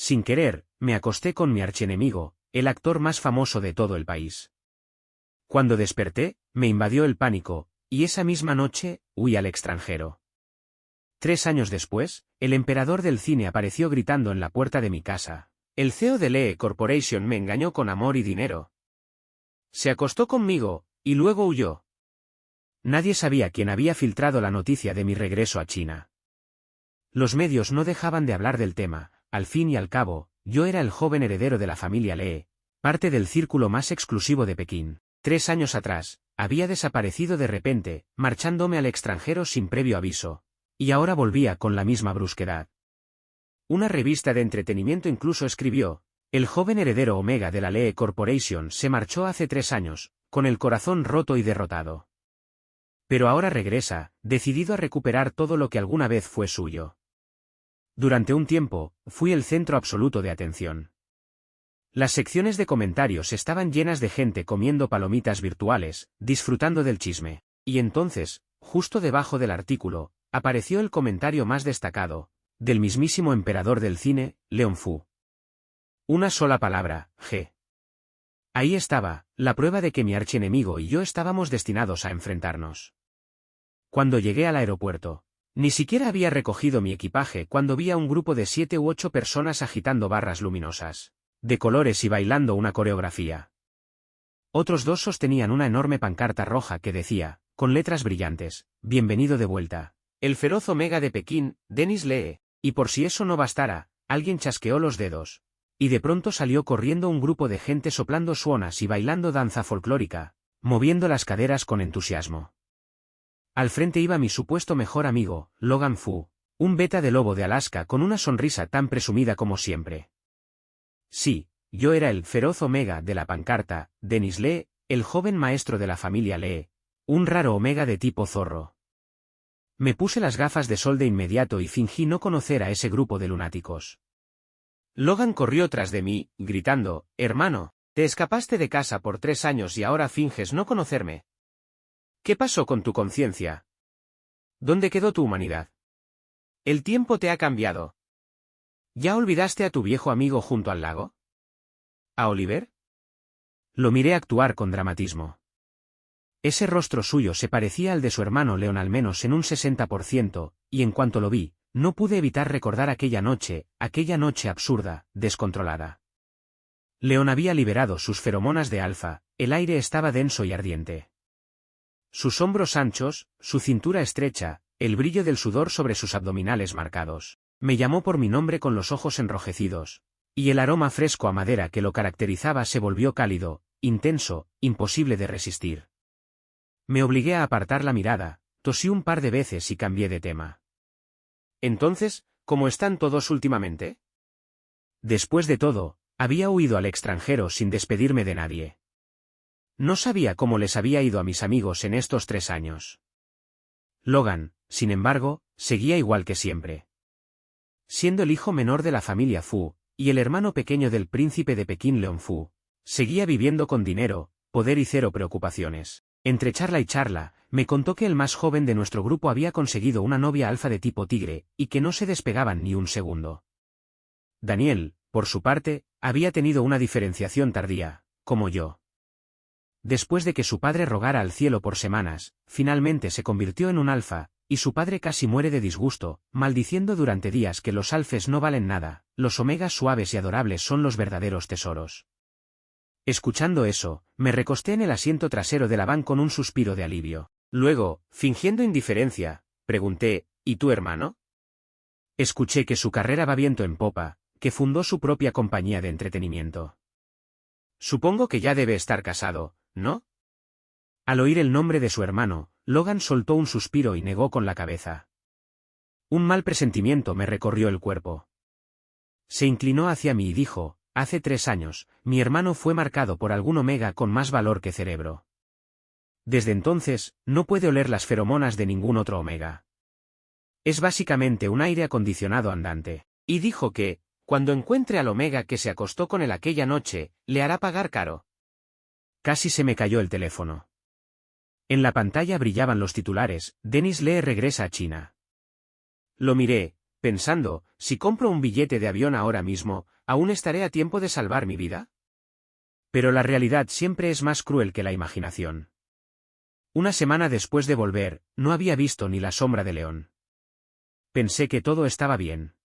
Sin querer, me acosté con mi archienemigo, el actor más famoso de todo el país. Cuando desperté, me invadió el pánico, y esa misma noche, huí al extranjero. 3 años después, el emperador del cine apareció gritando en la puerta de mi casa. El CEO de Lee Corporation me engañó con amor y dinero. Se acostó conmigo, y luego huyó. Nadie sabía quién había filtrado la noticia de mi regreso a China. Los medios no dejaban de hablar del tema. Al fin y al cabo, yo era el joven heredero de la familia Lee, parte del círculo más exclusivo de Pekín. 3 años atrás, había desaparecido de repente, marchándome al extranjero sin previo aviso. Y ahora volvía con la misma brusquedad. Una revista de entretenimiento incluso escribió: el joven heredero Omega de la Lee Corporation se marchó hace 3 años, con el corazón roto y derrotado. Pero ahora regresa, decidido a recuperar todo lo que alguna vez fue suyo. Durante un tiempo, fui el centro absoluto de atención. Las secciones de comentarios estaban llenas de gente comiendo palomitas virtuales, disfrutando del chisme. Y entonces, justo debajo del artículo, apareció el comentario más destacado, del mismísimo emperador del cine, Leon Fu. Una sola palabra: G. Ahí estaba, la prueba de que mi archienemigo y yo estábamos destinados a enfrentarnos. Cuando llegué al aeropuerto, ni siquiera había recogido mi equipaje cuando vi a un grupo de 7 u 8 personas agitando barras luminosas, de colores y bailando una coreografía. Otros 2 sostenían una enorme pancarta roja que decía, con letras brillantes: bienvenido de vuelta, el feroz Omega de Pekín, Denis Lee. Y por si eso no bastara, alguien chasqueó los dedos. Y de pronto salió corriendo un grupo de gente soplando suonas y bailando danza folclórica, moviendo las caderas con entusiasmo. Al frente iba mi supuesto mejor amigo, Logan Fu, un beta de lobo de Alaska con una sonrisa tan presumida como siempre. Sí, yo era el feroz Omega de la pancarta, Denis Lee, el joven maestro de la familia Lee, un raro Omega de tipo zorro. Me puse las gafas de sol de inmediato y fingí no conocer a ese grupo de lunáticos. Logan corrió tras de mí, gritando: hermano, te escapaste de casa por 3 años y ahora finges no conocerme. ¿Qué pasó con tu conciencia? ¿Dónde quedó tu humanidad? El tiempo te ha cambiado. ¿Ya olvidaste a tu viejo amigo junto al lago? ¿A Oliver? Lo miré actuar con dramatismo. Ese rostro suyo se parecía al de su hermano Leon al menos en un 60%, y en cuanto lo vi, no pude evitar recordar aquella noche absurda, descontrolada. Leon había liberado sus feromonas de alfa, el aire estaba denso y ardiente. Sus hombros anchos, su cintura estrecha, el brillo del sudor sobre sus abdominales marcados. Me llamó por mi nombre con los ojos enrojecidos, y el aroma fresco a madera que lo caracterizaba se volvió cálido, intenso, imposible de resistir. Me obligué a apartar la mirada, tosí un par de veces y cambié de tema. Entonces, ¿cómo están todos últimamente? Después de todo, había huido al extranjero sin despedirme de nadie. No sabía cómo les había ido a mis amigos en estos 3 años. Logan, sin embargo, seguía igual que siempre. Siendo el hijo menor de la familia Fu, y el hermano pequeño del príncipe de Pekín Leon Fu, seguía viviendo con dinero, poder y 0 preocupaciones. Entre charla y charla, me contó que el más joven de nuestro grupo había conseguido una novia alfa de tipo tigre, y que no se despegaban ni un segundo. Daniel, por su parte, había tenido una diferenciación tardía, como yo. Después de que su padre rogara al cielo por semanas, finalmente se convirtió en un alfa, y su padre casi muere de disgusto, maldiciendo durante días que los alfes no valen nada, los omegas suaves y adorables son los verdaderos tesoros. Escuchando eso, me recosté en el asiento trasero de la van con un suspiro de alivio. Luego, fingiendo indiferencia, pregunté: ¿y tu hermano? Escuché que su carrera va viento en popa, que fundó su propia compañía de entretenimiento. Supongo que ya debe estar casado, ¿no? Al oír el nombre de su hermano, Logan soltó un suspiro y negó con la cabeza. Un mal presentimiento me recorrió el cuerpo. Se inclinó hacia mí y dijo: hace 3 años, mi hermano fue marcado por algún omega con más valor que cerebro. Desde entonces, no puede oler las feromonas de ningún otro omega. Es básicamente un aire acondicionado andante. Y dijo que, cuando encuentre al omega que se acostó con él aquella noche, le hará pagar caro. Casi se me cayó el teléfono. En la pantalla brillaban los titulares: Denis Lee regresa a China. Lo miré, pensando, si compro un billete de avión ahora mismo, ¿aún estaré a tiempo de salvar mi vida? Pero la realidad siempre es más cruel que la imaginación. Una semana después de volver, no había visto ni la sombra de León. Pensé que todo estaba bien.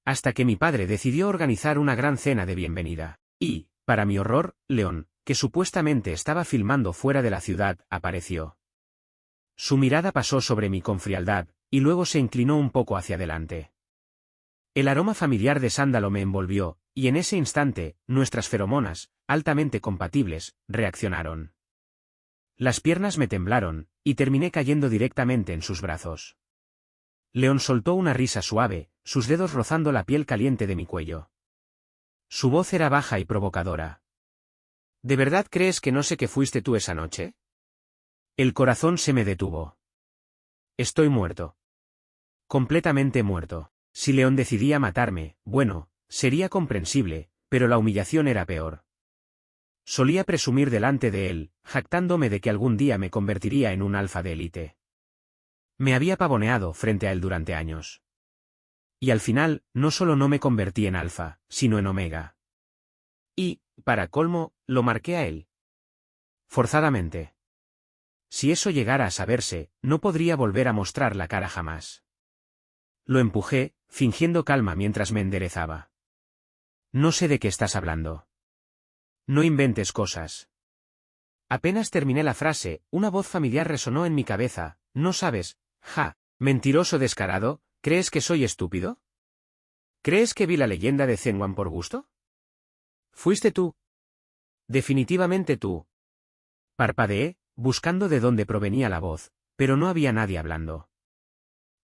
Hasta que mi padre decidió organizar una gran cena de bienvenida. Y, para mi horror, León, que supuestamente estaba filmando fuera de la ciudad, apareció. Su mirada pasó sobre mí con frialdad, y luego se inclinó un poco hacia adelante. El aroma familiar de sándalo me envolvió, y en ese instante, nuestras feromonas, altamente compatibles, reaccionaron. Las piernas me temblaron, y terminé cayendo directamente en sus brazos. León soltó una risa suave, sus dedos rozando la piel caliente de mi cuello. Su voz era baja y provocadora. ¿De verdad crees que no sé que fuiste tú esa noche? El corazón se me detuvo. Estoy muerto. Completamente muerto. Si León decidía matarme, bueno, sería comprensible, pero la humillación era peor. Solía presumir delante de él, jactándome de que algún día me convertiría en un alfa de élite. Me había pavoneado frente a él durante años. Y al final, no solo no me convertí en alfa, sino en omega. Y, para colmo, lo marqué a él. Forzadamente. Si eso llegara a saberse, no podría volver a mostrar la cara jamás. Lo empujé, fingiendo calma mientras me enderezaba. No sé de qué estás hablando. No inventes cosas. Apenas terminé la frase, una voz familiar resonó en mi cabeza, ¿no sabes? Ja, mentiroso descarado, ¿crees que soy estúpido? ¿Crees que vi la leyenda de Zenwan por gusto? ¿Fuiste tú? Definitivamente tú. Parpadeé, buscando de dónde provenía la voz, pero no había nadie hablando.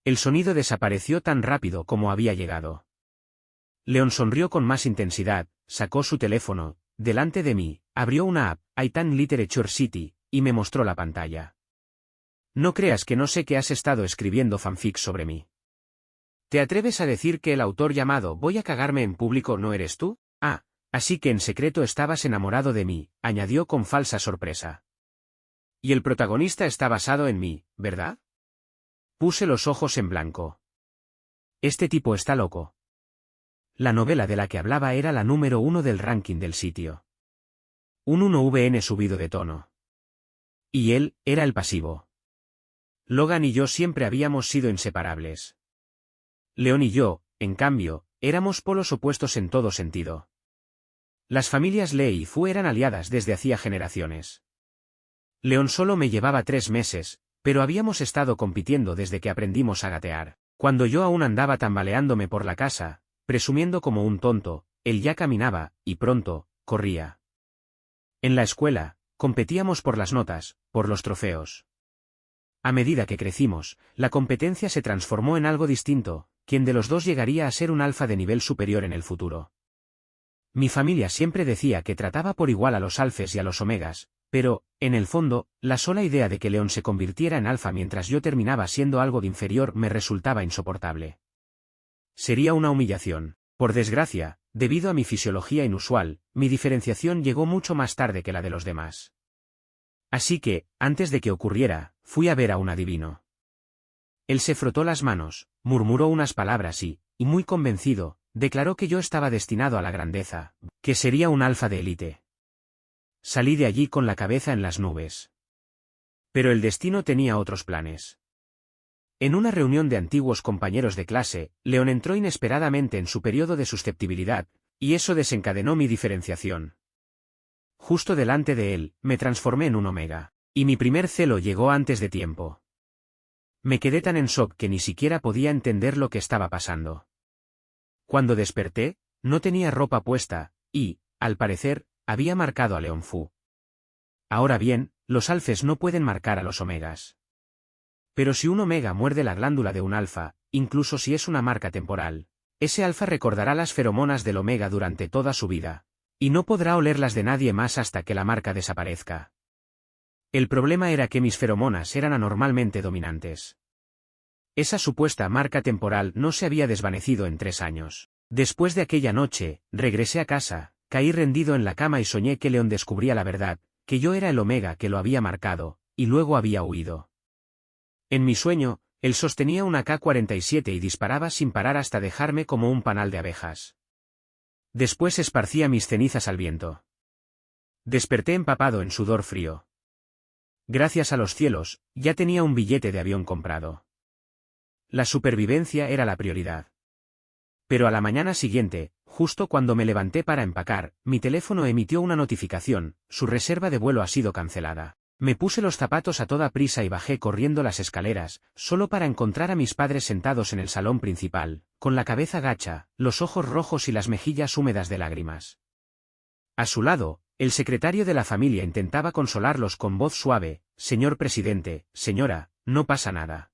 El sonido desapareció tan rápido como había llegado. León sonrió con más intensidad, sacó su teléfono, delante de mí, abrió una app, Itan Literature City, y me mostró la pantalla. No creas que no sé que has estado escribiendo fanfics sobre mí. ¿Te atreves a decir que el autor llamado Voy a cagarme en público no eres tú? Ah, así que en secreto estabas enamorado de mí, añadió con falsa sorpresa. Y el protagonista está basado en mí, ¿verdad? Puse los ojos en blanco. Este tipo está loco. La novela de la que hablaba era la número 1 del ranking del sitio. Un 1VN subido de tono. Y él, era el pasivo. Logan y yo siempre habíamos sido inseparables. León y yo, en cambio, éramos polos opuestos en todo sentido. Las familias Lee y Fu eran aliadas desde hacía generaciones. León solo me llevaba 3 meses, pero habíamos estado compitiendo desde que aprendimos a gatear. Cuando yo aún andaba tambaleándome por la casa, presumiendo como un tonto, él ya caminaba, y pronto, corría. En la escuela, competíamos por las notas, por los trofeos. A medida que crecimos, la competencia se transformó en algo distinto, quien de los dos llegaría a ser un alfa de nivel superior en el futuro. Mi familia siempre decía que trataba por igual a los alfes y a los omegas, pero, en el fondo, la sola idea de que León se convirtiera en alfa mientras yo terminaba siendo algo de inferior me resultaba insoportable. Sería una humillación. Por desgracia, debido a mi fisiología inusual, mi diferenciación llegó mucho más tarde que la de los demás. Así que, antes de que ocurriera, fui a ver a un adivino. Él se frotó las manos, murmuró unas palabras y, muy convencido, declaró que yo estaba destinado a la grandeza, que sería un alfa de élite. Salí de allí con la cabeza en las nubes. Pero el destino tenía otros planes. En una reunión de antiguos compañeros de clase, León entró inesperadamente en su periodo de susceptibilidad, y eso desencadenó mi diferenciación. Justo delante de él, me transformé en un omega, y mi primer celo llegó antes de tiempo. Me quedé tan en shock que ni siquiera podía entender lo que estaba pasando. Cuando desperté, no tenía ropa puesta, y, al parecer, había marcado a León Fu. Ahora bien, los alfes no pueden marcar a los omegas. Pero si un omega muerde la glándula de un alfa, incluso si es una marca temporal, ese alfa recordará las feromonas del omega durante toda su vida, y no podrá olerlas de nadie más hasta que la marca desaparezca. El problema era que mis feromonas eran anormalmente dominantes. Esa supuesta marca temporal no se había desvanecido en 3 años. Después de aquella noche, regresé a casa, caí rendido en la cama y soñé que León descubría la verdad, que yo era el omega que lo había marcado, y luego había huido. En mi sueño, Él sostenía una K-47 y disparaba sin parar hasta dejarme como un panal de abejas. Después esparcía mis cenizas al viento. Desperté empapado en sudor frío. Gracias a los cielos, ya tenía un billete de avión comprado. La supervivencia era la prioridad. Pero a la mañana siguiente, justo cuando me levanté para empacar, mi teléfono emitió una notificación: su reserva de vuelo ha sido cancelada. Me puse los zapatos a toda prisa y bajé corriendo las escaleras, solo para encontrar a mis padres sentados en el salón principal, con la cabeza gacha, los ojos rojos y las mejillas húmedas de lágrimas. A su lado, el secretario de la familia intentaba consolarlos con voz suave: señor presidente, señora, no pasa nada.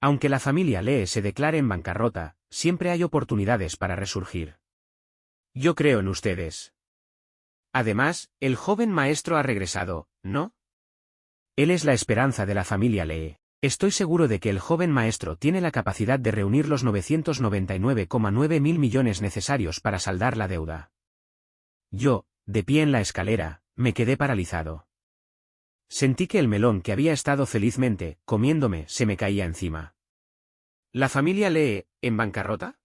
Aunque la familia Lee se declare en bancarrota, siempre hay oportunidades para resurgir. Yo creo en ustedes. Además, el joven maestro ha regresado, ¿no? Él es la esperanza de la familia Lee. Estoy seguro de que el joven maestro tiene la capacidad de reunir los 999,9 mil millones necesarios para saldar la deuda. Yo, de pie en la escalera, me quedé paralizado. Sentí que el melón que había estado felizmente comiéndome se me caía encima. ¿La familia Lee, en bancarrota?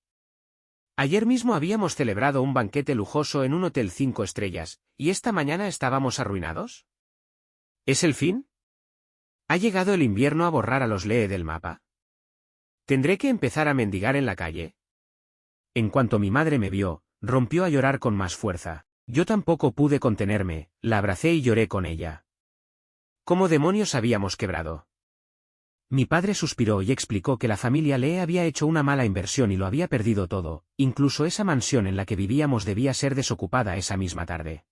Ayer mismo habíamos celebrado un banquete lujoso en un hotel 5 estrellas, ¿y esta mañana estábamos arruinados? ¿Es el fin? ¿Ha llegado el invierno a borrar a los Lee del mapa? ¿Tendré que empezar a mendigar en la calle? En cuanto mi madre me vio, rompió a llorar con más fuerza. Yo tampoco pude contenerme, la abracé y lloré con ella. ¿Cómo demonios habíamos quebrado? Mi padre suspiró y explicó que la familia Lee había hecho una mala inversión y lo había perdido todo, incluso esa mansión en la que vivíamos debía ser desocupada esa misma tarde.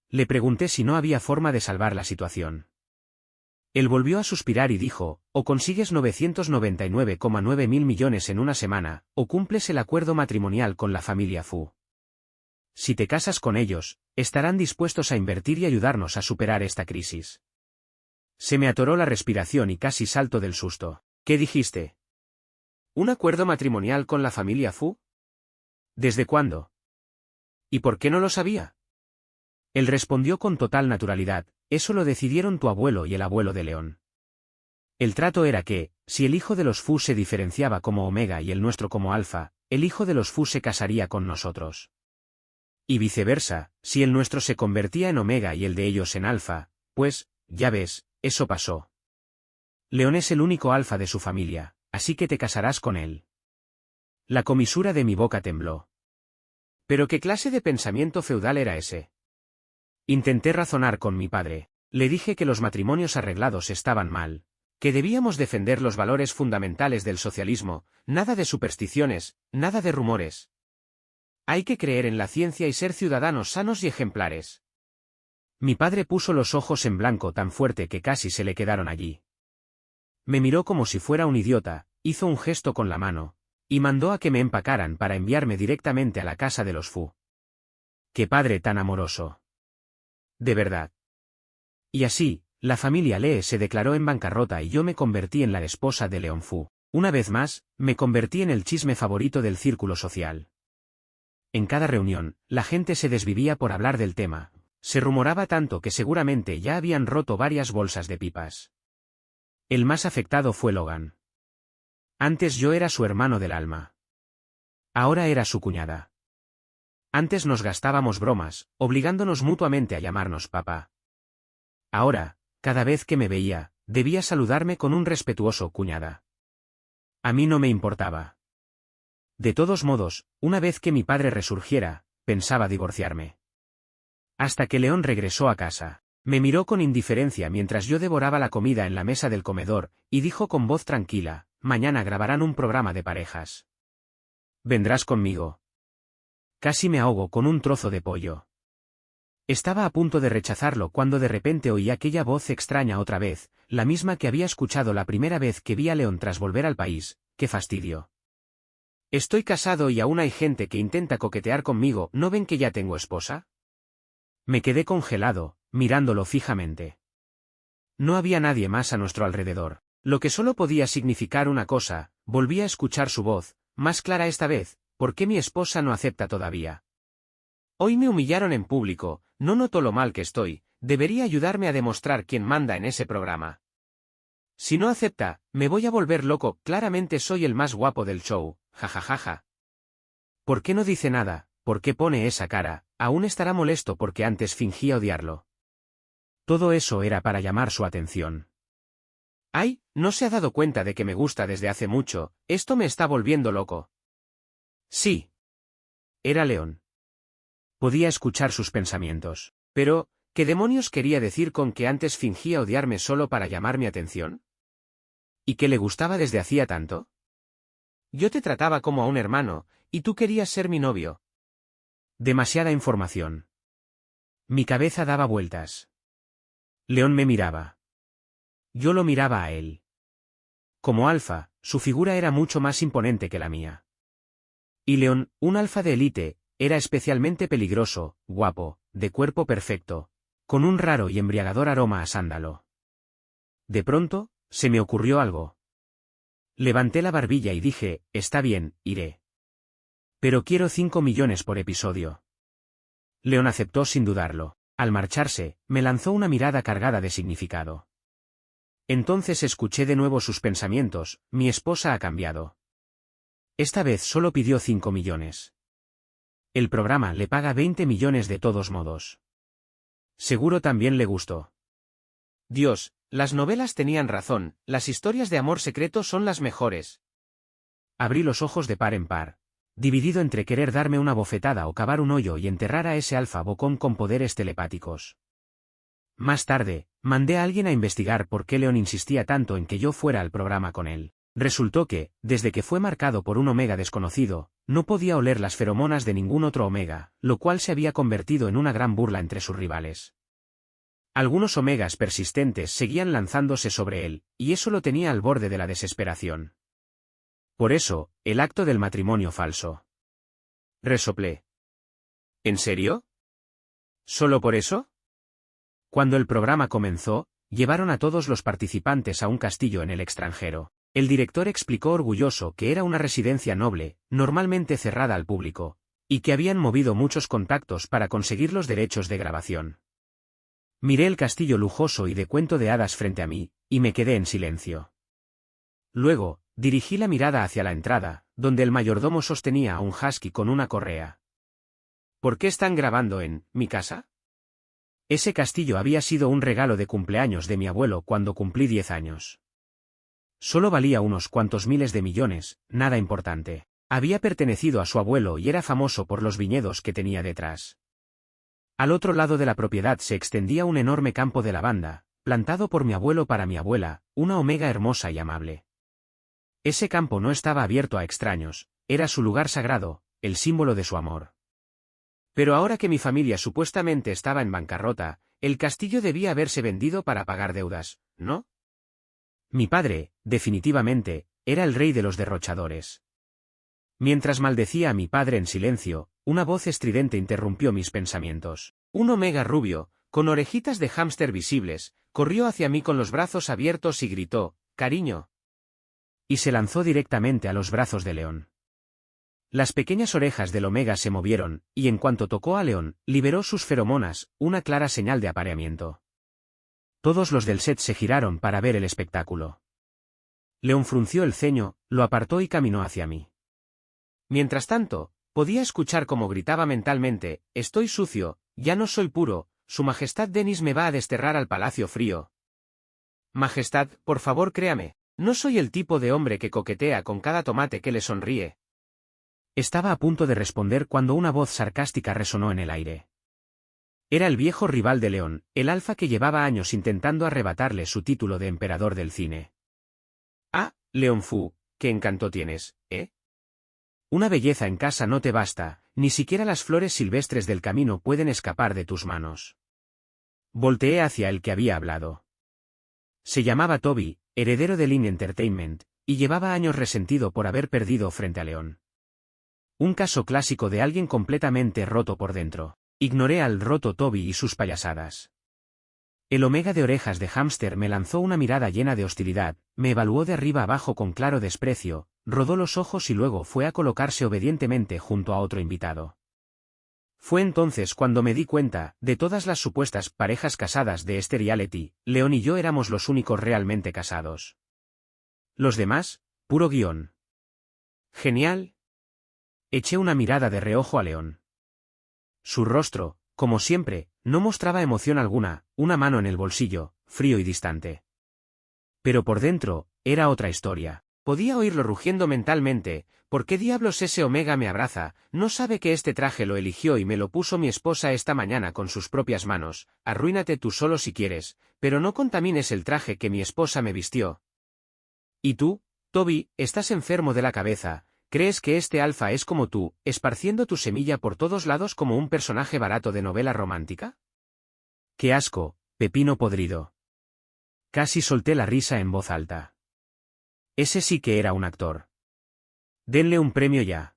Le pregunté si no había forma de salvar la situación. Él volvió a suspirar y dijo: o consigues 999,9 mil millones en una semana, o cumples el acuerdo matrimonial con la familia Fu. Si te casas con ellos, estarán dispuestos a invertir y ayudarnos a superar esta crisis. Se me atoró la respiración y casi salto del susto. ¿Qué dijiste? ¿Un acuerdo matrimonial con la familia Fu? ¿Desde cuándo? ¿Y por qué no lo sabía? Él respondió con total naturalidad: eso lo decidieron tu abuelo y el abuelo de León. El trato era que, si el hijo de los Fu se diferenciaba como Omega y el nuestro como Alfa, el hijo de los Fu se casaría con nosotros. Y viceversa, si el nuestro se convertía en Omega y el de ellos en Alfa, pues, ya ves, eso pasó. León es el único Alfa de su familia, así que te casarás con él. La comisura de mi boca tembló. ¿Pero qué clase de pensamiento feudal era ese? Intenté razonar con mi padre. Le dije que los matrimonios arreglados estaban mal, que debíamos defender los valores fundamentales del socialismo, nada de supersticiones, nada de rumores. Hay que creer en la ciencia y ser ciudadanos sanos y ejemplares. Mi padre puso los ojos en blanco tan fuerte que casi se le quedaron allí. Me miró como si fuera un idiota, hizo un gesto con la mano, y mandó a que me empacaran para enviarme directamente a la casa de los Fu. ¡Qué padre tan amoroso! De verdad. Y así, la familia Lee se declaró en bancarrota y yo me convertí en la esposa de León Fu. Una vez más, me convertí en el chisme favorito del círculo social. En cada reunión, la gente se desvivía por hablar del tema. Se rumoraba tanto que seguramente ya habían roto varias bolsas de pipas. El más afectado fue Logan. Antes yo era su hermano del alma. Ahora era su cuñada. Antes nos gastábamos bromas, obligándonos mutuamente a llamarnos papá. Ahora, cada vez que me veía, debía saludarme con un respetuoso cuñada. A mí no me importaba. De todos modos, una vez que mi padre resurgiera, pensaba divorciarme. Hasta que León regresó a casa. Me miró con indiferencia mientras yo devoraba la comida en la mesa del comedor, y dijo con voz tranquila: mañana grabarán un programa de parejas. ¿Vendrás conmigo? Casi me ahogo con un trozo de pollo. Estaba a punto de rechazarlo cuando de repente oí aquella voz extraña otra vez, la misma que había escuchado la primera vez que vi a León tras volver al país. ¡Qué fastidio! Estoy casado y aún hay gente que intenta coquetear conmigo. ¿No ven que ya tengo esposa? Me quedé congelado, mirándolo fijamente. No había nadie más a nuestro alrededor, lo que solo podía significar una cosa. Volví a escuchar su voz, más clara esta vez: ¿por qué mi esposa no acepta todavía? Hoy me humillaron en público, no noto lo mal que estoy, debería ayudarme a demostrar quién manda en ese programa. Si no acepta, me voy a volver loco, claramente soy el más guapo del show, jajajaja. ¿Por qué no dice nada? ¿Por qué pone esa cara? Aún estará molesto porque antes fingía odiarlo. Todo eso era para llamar su atención. ¡Ay! No se ha dado cuenta de que me gusta desde hace mucho, esto me está volviendo loco. Sí. Era León. Podía escuchar sus pensamientos. Pero, ¿qué demonios quería decir con que antes fingía odiarme solo para llamar mi atención? ¿Y que le gustaba desde hacía tanto? Yo te trataba como a un hermano, y tú querías ser mi novio. Demasiada información. Mi cabeza daba vueltas. León me miraba. Yo lo miraba a él. Como alfa, su figura era mucho más imponente que la mía. Y León, un alfa de élite, era especialmente peligroso, guapo, de cuerpo perfecto, con un raro y embriagador aroma a sándalo. De pronto, se me ocurrió algo. Levanté la barbilla y dije, está bien, iré. Pero quiero 5 millones por episodio. León aceptó sin dudarlo. Al marcharse, me lanzó una mirada cargada de significado. Entonces escuché de nuevo sus pensamientos, mi esposa ha cambiado. Esta vez solo pidió 5 millones. El programa le paga 20 millones de todos modos. Seguro también le gustó. Dios, las novelas tenían razón, las historias de amor secreto son las mejores. Abrí los ojos de par en par, dividido entre querer darme una bofetada o cavar un hoyo y enterrar a ese alfa bocón con poderes telepáticos. Más tarde, mandé a alguien a investigar por qué León insistía tanto en que yo fuera al programa con él. Resultó que, desde que fue marcado por un omega desconocido, no podía oler las feromonas de ningún otro omega, lo cual se había convertido en una gran burla entre sus rivales. Algunos omegas persistentes seguían lanzándose sobre él, y eso lo tenía al borde de la desesperación. Por eso, el acto del matrimonio falso. Resoplé. ¿En serio? ¿Solo por eso? Cuando el programa comenzó, llevaron a todos los participantes a un castillo en el extranjero. El director explicó orgulloso que era una residencia noble, normalmente cerrada al público, y que habían movido muchos contactos para conseguir los derechos de grabación. Miré el castillo lujoso y de cuento de hadas frente a mí, y me quedé en silencio. Luego, dirigí la mirada hacia la entrada, donde el mayordomo sostenía a un husky con una correa. ¿Por qué están grabando en mi casa? Ese castillo había sido un regalo de cumpleaños de mi abuelo cuando cumplí 10 años. Solo valía unos cuantos miles de millones, nada importante. Había pertenecido a su abuelo y era famoso por los viñedos que tenía detrás. Al otro lado de la propiedad se extendía un enorme campo de lavanda, plantado por mi abuelo para mi abuela, una omega hermosa y amable. Ese campo no estaba abierto a extraños, era su lugar sagrado, el símbolo de su amor. Pero ahora que mi familia supuestamente estaba en bancarrota, el castillo debía haberse vendido para pagar deudas, ¿no? Mi padre, definitivamente, era el rey de los derrochadores. Mientras maldecía a mi padre en silencio, una voz estridente interrumpió mis pensamientos. Un omega rubio, con orejitas de hámster visibles, corrió hacia mí con los brazos abiertos y gritó, «¡Cariño!». Y se lanzó directamente a los brazos de León. Las pequeñas orejas del omega se movieron, y en cuanto tocó a León, liberó sus feromonas, una clara señal de apareamiento. Todos los del set se giraron para ver el espectáculo. León frunció el ceño, lo apartó y caminó hacia mí. Mientras tanto, podía escuchar cómo gritaba mentalmente, «Estoy sucio, ya no soy puro, su majestad Denis me va a desterrar al palacio frío». Majestad, por favor créame, no soy el tipo de hombre que coquetea con cada tomate que le sonríe. Estaba a punto de responder cuando una voz sarcástica resonó en el aire. Era el viejo rival de León, el alfa que llevaba años intentando arrebatarle su título de emperador del cine. «Ah, León Fu, qué encanto tienes, ¿eh? Una belleza en casa no te basta, ni siquiera las flores silvestres del camino pueden escapar de tus manos». Volteé hacia el que había hablado. Se llamaba Toby, heredero de Lin Entertainment, y llevaba años resentido por haber perdido frente a León. Un caso clásico de alguien completamente roto por dentro. Ignoré al roto Toby y sus payasadas. El omega de orejas de hámster me lanzó una mirada llena de hostilidad, me evaluó de arriba abajo con claro desprecio, rodó los ojos y luego fue a colocarse obedientemente junto a otro invitado. Fue entonces cuando me di cuenta, de todas las supuestas parejas casadas de este reality, León y yo éramos los únicos realmente casados. Los demás, puro guión. Genial. Eché una mirada de reojo a León. Su rostro, como siempre, no mostraba emoción alguna, una mano en el bolsillo, frío y distante. Pero por dentro, era otra historia. Podía oírlo rugiendo mentalmente. ¿Por qué diablos ese Omega me abraza? No sabe que este traje lo eligió y me lo puso mi esposa esta mañana con sus propias manos. Arruínate tú solo si quieres, pero no contamines el traje que mi esposa me vistió. ¿Y tú, Toby, estás enfermo de la cabeza? ¿Crees que este Alfa es como tú, esparciendo tu semilla por todos lados como un personaje barato de novela romántica? ¡Qué asco, pepino podrido! Casi solté la risa en voz alta. Ese sí que era un actor. Denle un premio ya.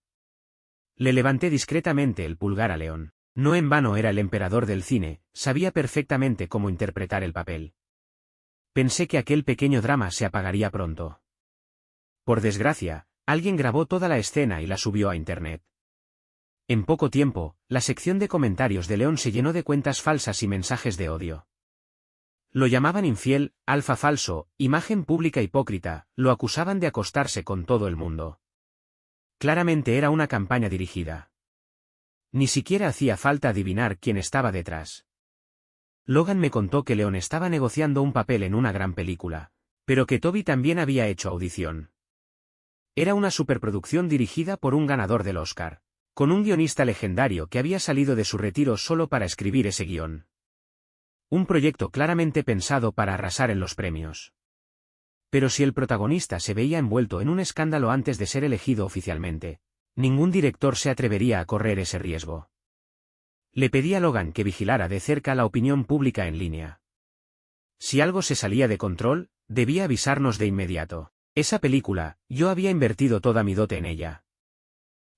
Le levanté discretamente el pulgar a León. No en vano era el emperador del cine, sabía perfectamente cómo interpretar el papel. Pensé que aquel pequeño drama se apagaría pronto. Por desgracia, alguien grabó toda la escena y la subió a internet. En poco tiempo, la sección de comentarios de León se llenó de cuentas falsas y mensajes de odio. Lo llamaban infiel, alfa falso, imagen pública hipócrita, lo acusaban de acostarse con todo el mundo. Claramente era una campaña dirigida. Ni siquiera hacía falta adivinar quién estaba detrás. Logan me contó que León estaba negociando un papel en una gran película, pero que Toby también había hecho audición. Era una superproducción dirigida por un ganador del Oscar, con un guionista legendario que había salido de su retiro solo para escribir ese guión. Un proyecto claramente pensado para arrasar en los premios. Pero si el protagonista se veía envuelto en un escándalo antes de ser elegido oficialmente, ningún director se atrevería a correr ese riesgo. Le pedí a Logan que vigilara de cerca la opinión pública en línea. Si algo se salía de control, debía avisarnos de inmediato. Esa película, yo había invertido toda mi dote en ella.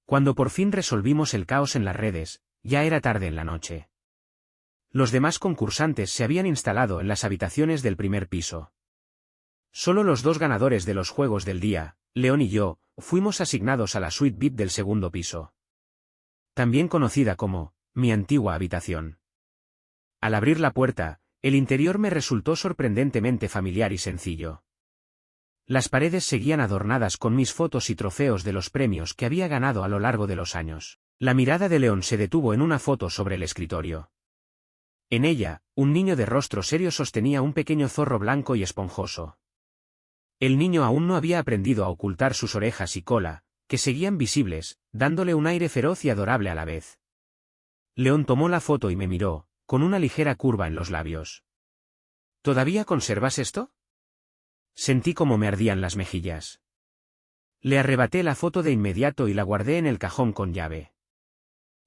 Cuando por fin resolvimos el caos en las redes, ya era tarde en la noche. Los demás concursantes se habían instalado en las habitaciones del primer piso. Solo los dos ganadores de los juegos del día, León y yo, fuimos asignados a la suite VIP del segundo piso. También conocida como, mi antigua habitación. Al abrir la puerta, el interior me resultó sorprendentemente familiar y sencillo. Las paredes seguían adornadas con mis fotos y trofeos de los premios que había ganado a lo largo de los años. La mirada de León se detuvo en una foto sobre el escritorio. En ella, un niño de rostro serio sostenía un pequeño zorro blanco y esponjoso. El niño aún no había aprendido a ocultar sus orejas y cola, que seguían visibles, dándole un aire feroz y adorable a la vez. León tomó la foto y me miró, con una ligera curva en los labios. ¿Todavía conservas esto? Sentí como me ardían las mejillas. Le arrebaté la foto de inmediato y la guardé en el cajón con llave.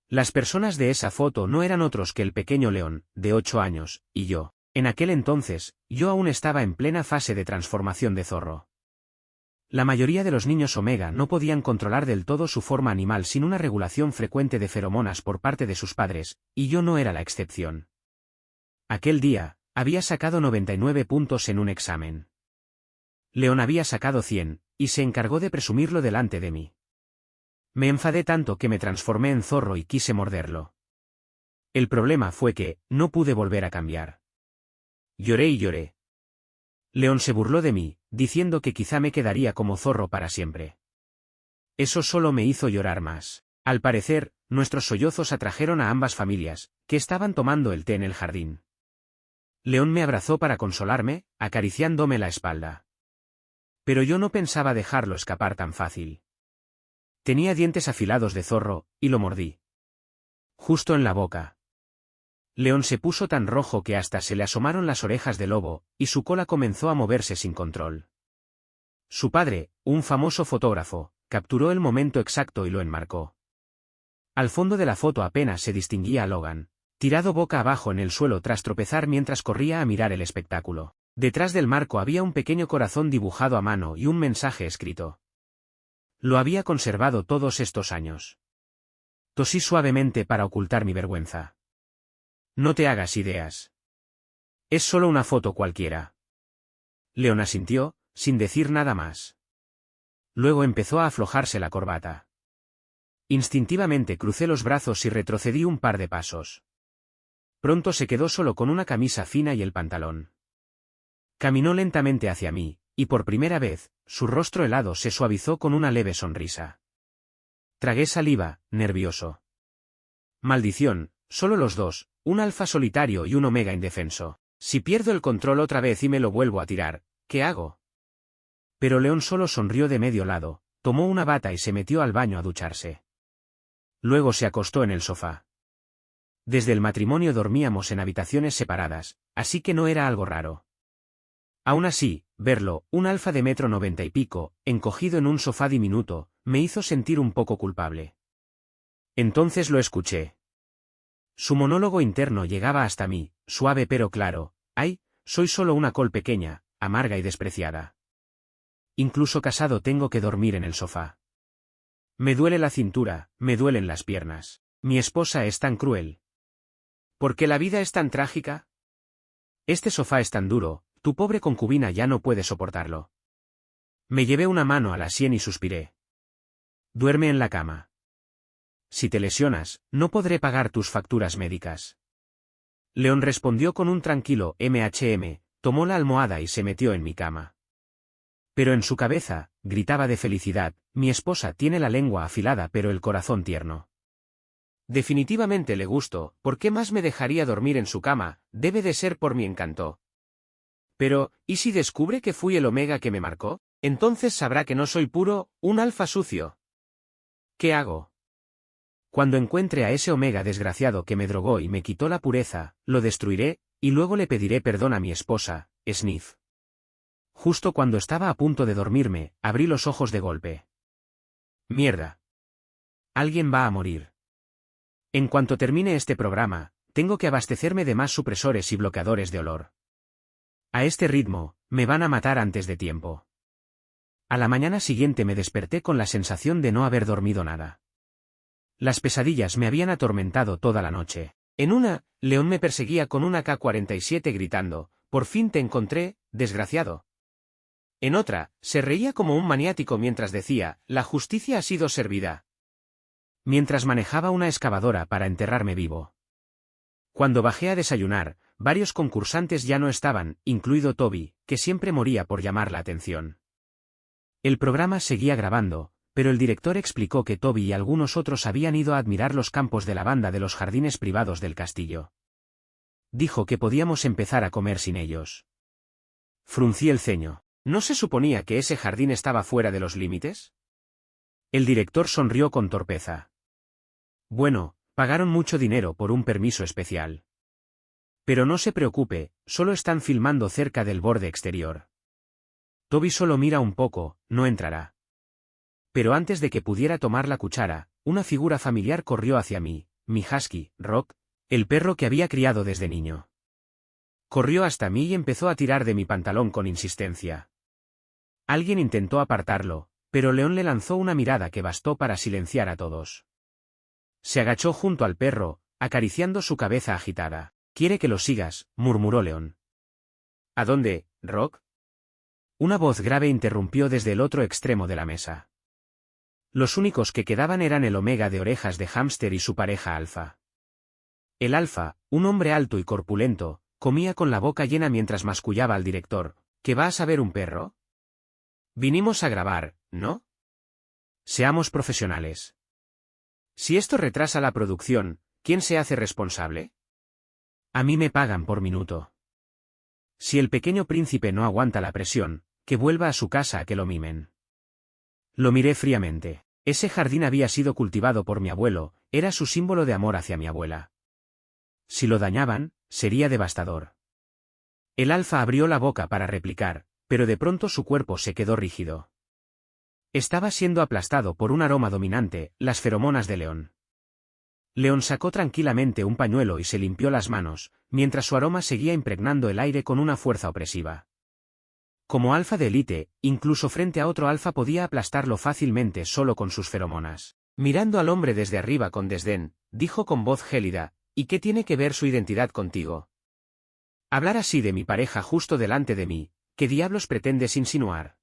Las personas de esa foto no eran otros que el pequeño León, de 8 años, y yo. En aquel entonces, yo aún estaba en plena fase de transformación de zorro. La mayoría de los niños Omega no podían controlar del todo su forma animal sin una regulación frecuente de feromonas por parte de sus padres, y yo no era la excepción. Aquel día, había sacado 99 puntos en un examen. León había sacado 100, y se encargó de presumirlo delante de mí. Me enfadé tanto que me transformé en zorro y quise morderlo. El problema fue que, no pude volver a cambiar. Lloré y lloré. León se burló de mí, diciendo que quizá me quedaría como zorro para siempre. Eso solo me hizo llorar más. Al parecer, nuestros sollozos atrajeron a ambas familias, que estaban tomando el té en el jardín. León me abrazó para consolarme, acariciándome la espalda. Pero yo no pensaba dejarlo escapar tan fácil. Tenía dientes afilados de zorro, y lo mordí. Justo en la boca. León se puso tan rojo que hasta se le asomaron las orejas de lobo, y su cola comenzó a moverse sin control. Su padre, un famoso fotógrafo, capturó el momento exacto y lo enmarcó. Al fondo de la foto apenas se distinguía a Logan, tirado boca abajo en el suelo tras tropezar mientras corría a mirar el espectáculo. Detrás del marco había un pequeño corazón dibujado a mano y un mensaje escrito. Lo había conservado todos estos años. Tosí suavemente para ocultar mi vergüenza. No te hagas ideas. Es solo una foto cualquiera. León asintió, sin decir nada más. Luego empezó a aflojarse la corbata. Instintivamente crucé los brazos y retrocedí un par de pasos. Pronto se quedó solo con una camisa fina y el pantalón. Caminó lentamente hacia mí, y por primera vez, su rostro helado se suavizó con una leve sonrisa. Tragué saliva, nervioso. Maldición, solo los dos, un alfa solitario y un omega indefenso. Si pierdo el control otra vez y me lo vuelvo a tirar, ¿qué hago? Pero León solo sonrió de medio lado, tomó una bata y se metió al baño a ducharse. Luego se acostó en el sofá. Desde el matrimonio dormíamos en habitaciones separadas, así que no era algo raro. Aún así, verlo, un alfa de 1,90 m y pico, encogido en un sofá diminuto, me hizo sentir un poco culpable. Entonces lo escuché. Su monólogo interno llegaba hasta mí, suave pero claro. Ay, soy solo una col pequeña, amarga y despreciada. Incluso casado tengo que dormir en el sofá. Me duele la cintura, me duelen las piernas. Mi esposa es tan cruel. ¿Por qué la vida es tan trágica? Este sofá es tan duro, tu pobre concubina ya no puede soportarlo. Me llevé una mano a la sien y suspiré. Duerme en la cama. Si te lesionas, no podré pagar tus facturas médicas. León respondió con un tranquilo tomó la almohada y se metió en mi cama. Pero en su cabeza, gritaba de felicidad, mi esposa tiene la lengua afilada pero el corazón tierno. Definitivamente le gusto, ¿por qué más me dejaría dormir en su cama? Debe de ser por mi encanto. Pero, ¿y si descubre que fui el omega que me marcó? Entonces sabrá que no soy puro, un alfa sucio. ¿Qué hago? Cuando encuentre a ese omega desgraciado que me drogó y me quitó la pureza, lo destruiré, y luego le pediré perdón a mi esposa, Sniff. Justo cuando estaba a punto de dormirme, abrí los ojos de golpe. Mierda. Alguien va a morir. En cuanto termine este programa, tengo que abastecerme de más supresores y bloqueadores de olor. A este ritmo, me van a matar antes de tiempo. A la mañana siguiente me desperté con la sensación de no haber dormido nada. Las pesadillas me habían atormentado toda la noche. En una, León me perseguía con una K-47 gritando, «Por fin te encontré, desgraciado». En otra, se reía como un maniático mientras decía, «La justicia ha sido servida». Mientras manejaba una excavadora para enterrarme vivo. Cuando bajé a desayunar, varios concursantes ya no estaban, incluido Toby, que siempre moría por llamar la atención. El programa seguía grabando, pero el director explicó que Toby y algunos otros habían ido a admirar los campos de lavanda de los jardines privados del castillo. Dijo que podíamos empezar a comer sin ellos. Fruncí el ceño. ¿No se suponía que ese jardín estaba fuera de los límites? El director sonrió con torpeza. Bueno, pagaron mucho dinero por un permiso especial. Pero no se preocupe, solo están filmando cerca del borde exterior. Toby solo mira un poco, no entrará. Pero antes de que pudiera tomar la cuchara, una figura familiar corrió hacia mí, mi husky, Rock, el perro que había criado desde niño. Corrió hasta mí y empezó a tirar de mi pantalón con insistencia. Alguien intentó apartarlo, pero León le lanzó una mirada que bastó para silenciar a todos. Se agachó junto al perro, acariciando su cabeza agitada. «Quiere que lo sigas», murmuró León. «¿A dónde, Rock?» Una voz grave interrumpió desde el otro extremo de la mesa. Los únicos que quedaban eran el omega de orejas de hámster y su pareja alfa. El alfa, un hombre alto y corpulento, comía con la boca llena mientras mascullaba al director. ¿Qué va a saber un perro? Vinimos a grabar, ¿no? Seamos profesionales. Si esto retrasa la producción, ¿quién se hace responsable? A mí me pagan por minuto. Si el pequeño príncipe no aguanta la presión, que vuelva a su casa a que lo mimen. Lo miré fríamente. Ese jardín había sido cultivado por mi abuelo, era su símbolo de amor hacia mi abuela. Si lo dañaban, sería devastador. El alfa abrió la boca para replicar, pero de pronto su cuerpo se quedó rígido. Estaba siendo aplastado por un aroma dominante, las feromonas de León. León sacó tranquilamente un pañuelo y se limpió las manos, mientras su aroma seguía impregnando el aire con una fuerza opresiva. Como alfa de élite, incluso frente a otro alfa podía aplastarlo fácilmente solo con sus feromonas. Mirando al hombre desde arriba con desdén, dijo con voz gélida, ¿y qué tiene que ver su identidad contigo? Hablar así de mi pareja justo delante de mí, ¿qué diablos pretendes insinuar?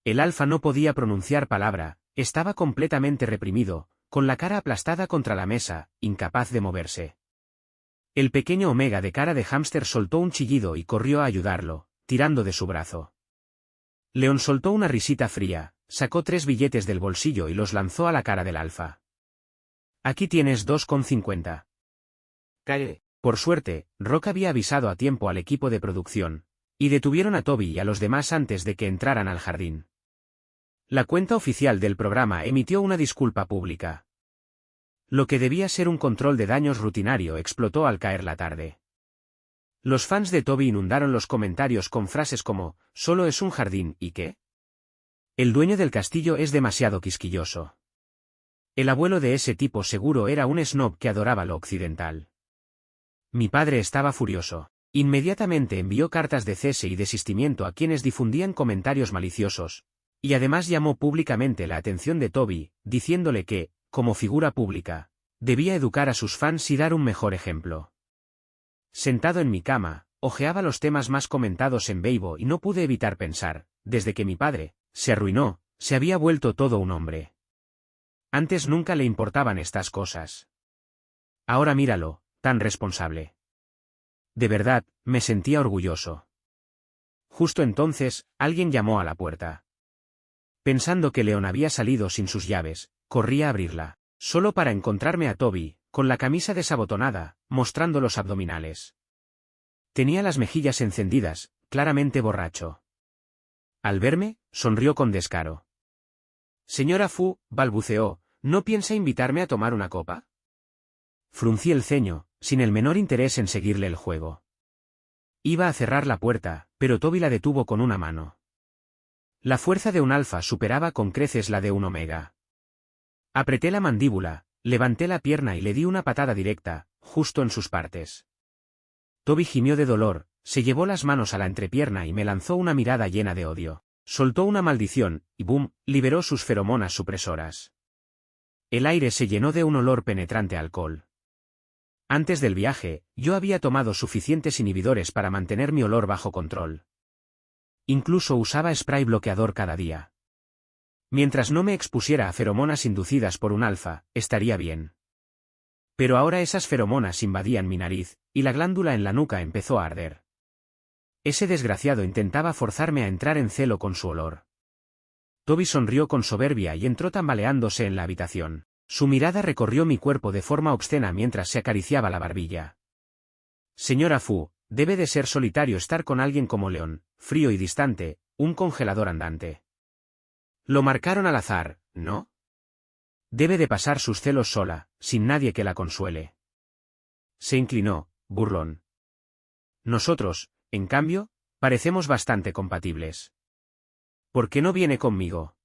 El alfa no podía pronunciar palabra, estaba completamente reprimido, con la cara aplastada contra la mesa, incapaz de moverse. El pequeño omega de cara de hámster soltó un chillido y corrió a ayudarlo, tirando de su brazo. Leon soltó una risita fría, sacó 3 billetes del bolsillo y los lanzó a la cara del alfa. Aquí tienes 2,50. Cae. Por suerte, Rock había avisado a tiempo al equipo de producción, y detuvieron a Toby y a los demás antes de que entraran al jardín. La cuenta oficial del programa emitió una disculpa pública. Lo que debía ser un control de daños rutinario explotó al caer la tarde. Los fans de Toby inundaron los comentarios con frases como, «Solo es un jardín, ¿y qué? El dueño del castillo es demasiado quisquilloso. El abuelo de ese tipo seguro era un snob que adoraba lo occidental». Mi padre estaba furioso. Inmediatamente envió cartas de cese y desistimiento a quienes difundían comentarios maliciosos, y además llamó públicamente la atención de Toby, diciéndole que, como figura pública, debía educar a sus fans y dar un mejor ejemplo. Sentado en mi cama, hojeaba los temas más comentados en Weibo y no pude evitar pensar, desde que mi padre se arruinó, se había vuelto todo un hombre. Antes nunca le importaban estas cosas. Ahora míralo, tan responsable. De verdad, me sentía orgulloso. Justo entonces, alguien llamó a la puerta. Pensando que Leon había salido sin sus llaves, corrí a abrirla, solo para encontrarme a Toby, con la camisa desabotonada, mostrando los abdominales. Tenía las mejillas encendidas, claramente borracho. Al verme, sonrió con descaro. «Señora Fu», balbuceó, «¿no piensa invitarme a tomar una copa?» Fruncí el ceño, sin el menor interés en seguirle el juego. Iba a cerrar la puerta, pero Toby la detuvo con una mano. La fuerza de un alfa superaba con creces la de un omega. Apreté la mandíbula, levanté la pierna y le di una patada directa, justo en sus partes. Toby gimió de dolor, se llevó las manos a la entrepierna y me lanzó una mirada llena de odio. Soltó una maldición, y ¡boom!, liberó sus feromonas supresoras. El aire se llenó de un olor penetrante a alcohol. Antes del viaje, yo había tomado suficientes inhibidores para mantener mi olor bajo control. Incluso usaba spray bloqueador cada día. Mientras no me expusiera a feromonas inducidas por un alfa, estaría bien. Pero ahora esas feromonas invadían mi nariz, y la glándula en la nuca empezó a arder. Ese desgraciado intentaba forzarme a entrar en celo con su olor. Toby sonrió con soberbia y entró tambaleándose en la habitación. Su mirada recorrió mi cuerpo de forma obscena mientras se acariciaba la barbilla. «Señora Fu, debe de ser solitario estar con alguien como Leon, frío y distante, un congelador andante. Lo marcaron al azar, ¿no? Debe de pasar sus celos sola, sin nadie que la consuele». Se inclinó, burlón. «Nosotros, en cambio, parecemos bastante compatibles. ¿Por qué no viene conmigo?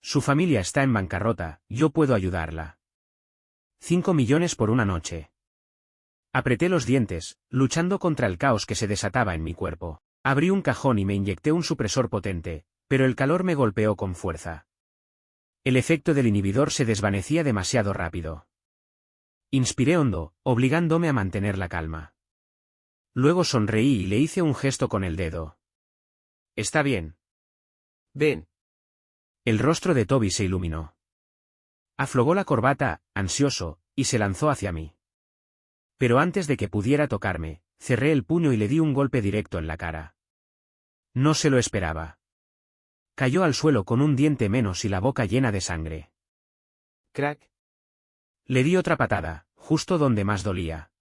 Su familia está en bancarrota, yo puedo ayudarla. 5 millones por una noche». Apreté los dientes, luchando contra el caos que se desataba en mi cuerpo. Abrí un cajón y me inyecté un supresor potente, pero el calor me golpeó con fuerza. El efecto del inhibidor se desvanecía demasiado rápido. Inspiré hondo, obligándome a mantener la calma. Luego sonreí y le hice un gesto con el dedo. «Está bien. Ven». El rostro de Toby se iluminó. Aflogó la corbata, ansioso, y se lanzó hacia mí. Pero antes de que pudiera tocarme, cerré el puño y le di un golpe directo en la cara. No se lo esperaba. Cayó al suelo con un diente menos y la boca llena de sangre. «Crack». Le di otra patada, justo donde más dolía.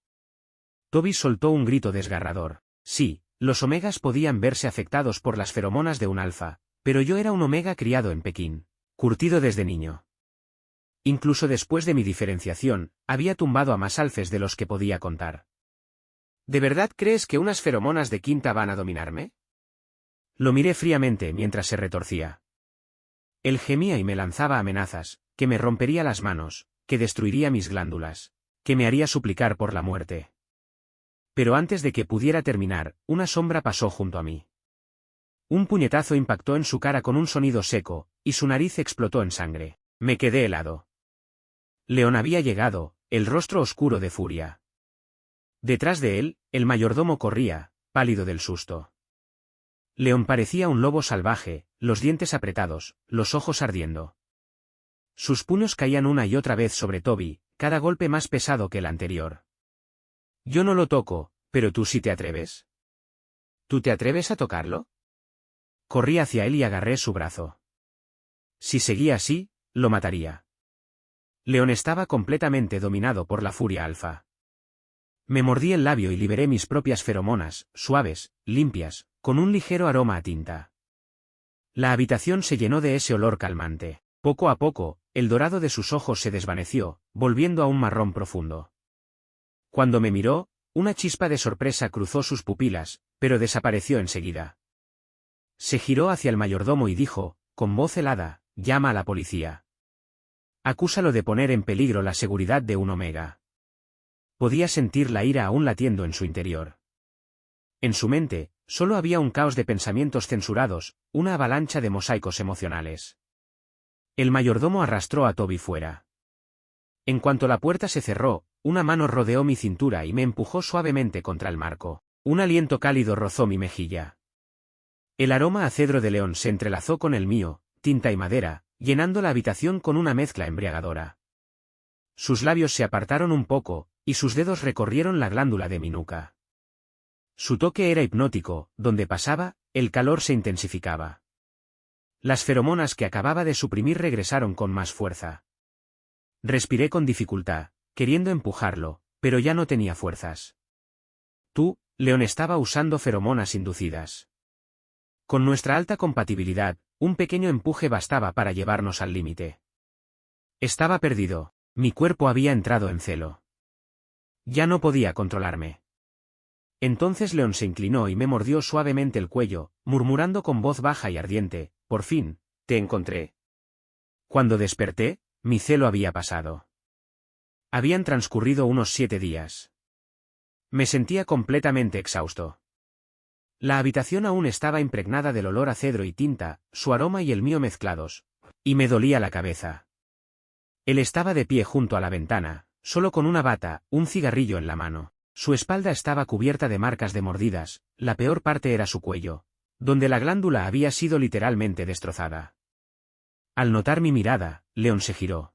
Toby soltó un grito desgarrador. Sí, los omegas podían verse afectados por las feromonas de un alfa, pero yo era un omega criado en Pekín, curtido desde niño. Incluso después de mi diferenciación, había tumbado a más alfes de los que podía contar. ¿De verdad crees que unas feromonas de quinta van a dominarme? Lo miré fríamente mientras se retorcía. Él gemía y me lanzaba amenazas, que me rompería las manos, que destruiría mis glándulas, que me haría suplicar por la muerte. Pero antes de que pudiera terminar, una sombra pasó junto a mí. Un puñetazo impactó en su cara con un sonido seco, y su nariz explotó en sangre. Me quedé helado. Leon había llegado, el rostro oscuro de furia. Detrás de él, el mayordomo corría, pálido del susto. Leon parecía un lobo salvaje, los dientes apretados, los ojos ardiendo. Sus puños caían una y otra vez sobre Toby, cada golpe más pesado que el anterior. Yo no lo toco, pero tú sí te atreves. ¿Tú te atreves a tocarlo? Corrí hacia él y agarré su brazo. Si seguía así, lo mataría. León estaba completamente dominado por la furia alfa. Me mordí el labio y liberé mis propias feromonas, suaves, limpias, con un ligero aroma a tinta. La habitación se llenó de ese olor calmante. Poco a poco, el dorado de sus ojos se desvaneció, volviendo a un marrón profundo. Cuando me miró, una chispa de sorpresa cruzó sus pupilas, pero desapareció enseguida. Se giró hacia el mayordomo y dijo, con voz helada, llama a la policía. Acúsalo de poner en peligro la seguridad de un Omega. Podía sentir la ira aún latiendo en su interior. En su mente, solo había un caos de pensamientos censurados, una avalancha de mosaicos emocionales. El mayordomo arrastró a Toby fuera. En cuanto la puerta se cerró, una mano rodeó mi cintura y me empujó suavemente contra el marco. Un aliento cálido rozó mi mejilla. El aroma a cedro de León se entrelazó con el mío, tinta y madera, llenando la habitación con una mezcla embriagadora. Sus labios se apartaron un poco, y sus dedos recorrieron la glándula de mi nuca. Su toque era hipnótico, donde pasaba, el calor se intensificaba. Las feromonas que acababa de suprimir regresaron con más fuerza. Respiré con dificultad, queriendo empujarlo, pero ya no tenía fuerzas. León estaba usando feromonas inducidas. Con nuestra alta compatibilidad, un pequeño empuje bastaba para llevarnos al límite. Estaba perdido, mi cuerpo había entrado en celo. Ya no podía controlarme. Entonces León se inclinó y me mordió suavemente el cuello, murmurando con voz baja y ardiente, por fin, te encontré. Cuando desperté, mi celo había pasado. Habían transcurrido unos 7 días. Me sentía completamente exhausto. La habitación aún estaba impregnada del olor a cedro y tinta, su aroma y el mío mezclados, y me dolía la cabeza. Él estaba de pie junto a la ventana, solo con una bata, un cigarrillo en la mano. Su espalda estaba cubierta de marcas de mordidas, la peor parte era su cuello, donde la glándula había sido literalmente destrozada. Al notar mi mirada, León se giró.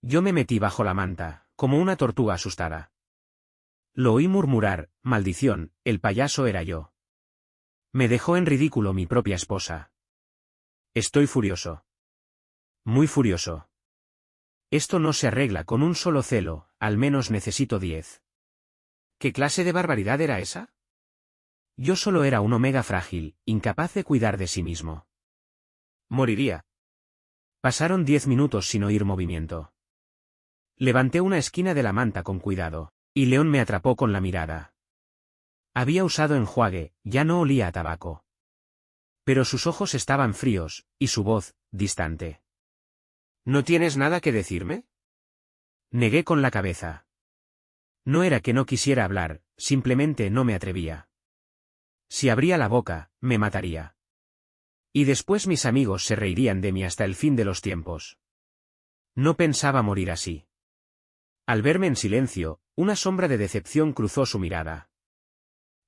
Yo me metí bajo la manta, como una tortuga asustada. Lo oí murmurar, maldición, el payaso era yo. Me dejó en ridículo mi propia esposa. Estoy furioso. Muy furioso. Esto no se arregla con un solo celo, al menos necesito 10. ¿Qué clase de barbaridad era esa? Yo solo era un Omega frágil, incapaz de cuidar de sí mismo. Moriría. Pasaron 10 minutos sin oír movimiento. Levanté una esquina de la manta con cuidado, y León me atrapó con la mirada. Había usado enjuague, ya no olía a tabaco. Pero sus ojos estaban fríos, y su voz, distante. ¿No tienes nada que decirme? Negué con la cabeza. No era que no quisiera hablar, simplemente no me atrevía. Si abría la boca, me mataría. Y después mis amigos se reirían de mí hasta el fin de los tiempos. No pensaba morir así. Al verme en silencio, una sombra de decepción cruzó su mirada.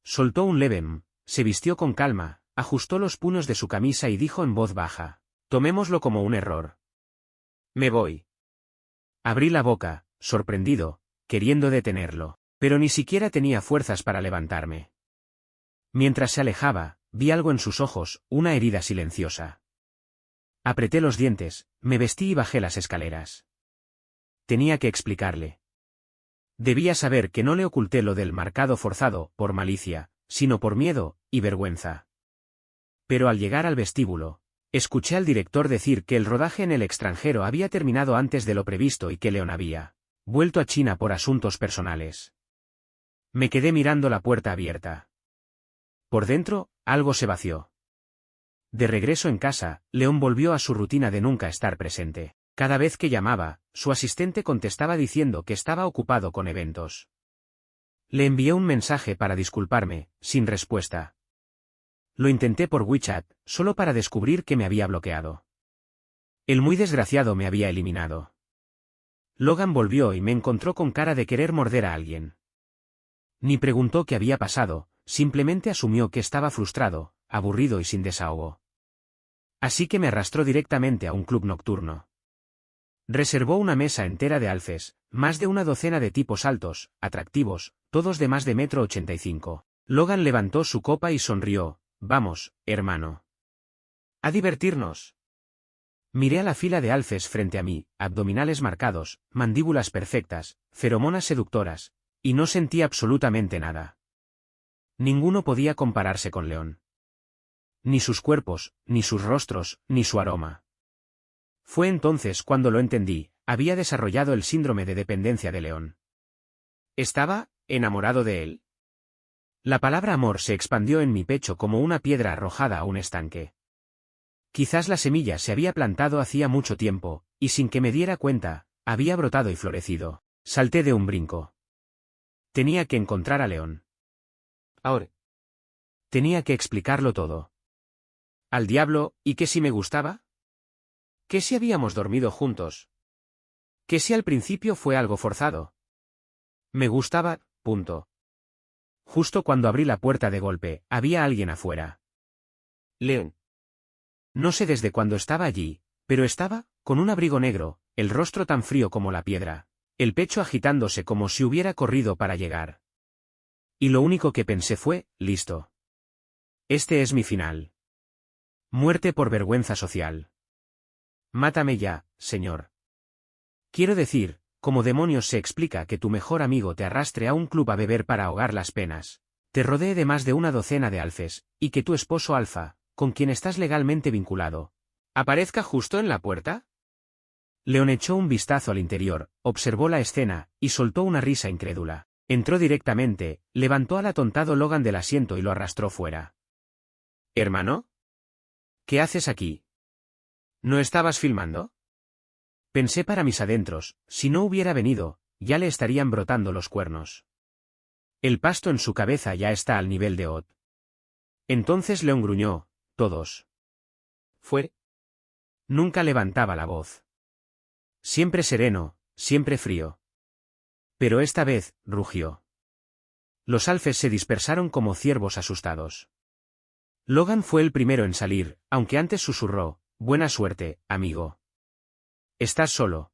Soltó un leve se vistió con calma, ajustó los puños de su camisa y dijo en voz baja, tomémoslo como un error. Me voy. Abrí la boca, sorprendido, queriendo detenerlo, pero ni siquiera tenía fuerzas para levantarme. Mientras se alejaba, vi algo en sus ojos, una herida silenciosa. Apreté los dientes, me vestí y bajé las escaleras. Tenía que explicarle. Debía saber que no le oculté lo del marcado forzado, por malicia, sino por miedo y vergüenza. Pero al llegar al vestíbulo, escuché al director decir que el rodaje en el extranjero había terminado antes de lo previsto y que León había vuelto a China por asuntos personales. Me quedé mirando la puerta abierta. Por dentro, algo se vació. De regreso en casa, León volvió a su rutina de nunca estar presente. Cada vez que llamaba, su asistente contestaba diciendo que estaba ocupado con eventos. Le envié un mensaje para disculparme, sin respuesta. Lo intenté por WeChat, solo para descubrir que me había bloqueado. El muy desgraciado me había eliminado. Logan volvió y me encontró con cara de querer morder a alguien. Ni preguntó qué había pasado, simplemente asumió que estaba frustrado, aburrido y sin desahogo. Así que me arrastró directamente a un club nocturno. Reservó una mesa entera de alfes, más de una docena de tipos altos, atractivos, todos de más de 1,85 m. Logan levantó su copa y sonrió, vamos, hermano. A divertirnos. Miré a la fila de alces frente a mí, abdominales marcados, mandíbulas perfectas, feromonas seductoras, y no sentí absolutamente nada. Ninguno podía compararse con León. Ni sus cuerpos, ni sus rostros, ni su aroma. Fue entonces cuando lo entendí, había desarrollado el síndrome de dependencia de León. ¿Estaba enamorado de él? La palabra amor se expandió en mi pecho como una piedra arrojada a un estanque. Quizás la semilla se había plantado hacía mucho tiempo, y sin que me diera cuenta, había brotado y florecido. Salté de un brinco. Tenía que encontrar a León. Ahora. Tenía que explicarlo todo. ¿Al diablo, y qué si me gustaba? ¿Qué si habíamos dormido juntos? ¿Qué si al principio fue algo forzado? Me gustaba, punto. Justo cuando abrí la puerta de golpe, había alguien afuera. León. No sé desde cuándo estaba allí, pero estaba, con un abrigo negro, el rostro tan frío como la piedra, el pecho agitándose como si hubiera corrido para llegar. Y lo único que pensé fue, listo. Este es mi final. Muerte por vergüenza social. Mátame ya, señor. Quiero decir, ¿cómo demonios se explica que tu mejor amigo te arrastre a un club a beber para ahogar las penas, te rodee de más de una docena de alfes, y que tu esposo Alfa, con quien estás legalmente vinculado, aparezca justo en la puerta? León echó un vistazo al interior, observó la escena, y soltó una risa incrédula. Entró directamente, levantó al atontado Logan del asiento y lo arrastró fuera. ¿Hermano? ¿Qué haces aquí? ¿No estabas filmando? Pensé para mis adentros, si no hubiera venido, ya le estarían brotando los cuernos. El pasto en su cabeza ya está al nivel de Ott. Entonces León gruñó, todos. Fue. Nunca levantaba la voz. Siempre sereno, siempre frío. Pero esta vez, rugió. Los alfes se dispersaron como ciervos asustados. Logan fue el primero en salir, aunque antes susurró, buena suerte, amigo. ¿Estás solo?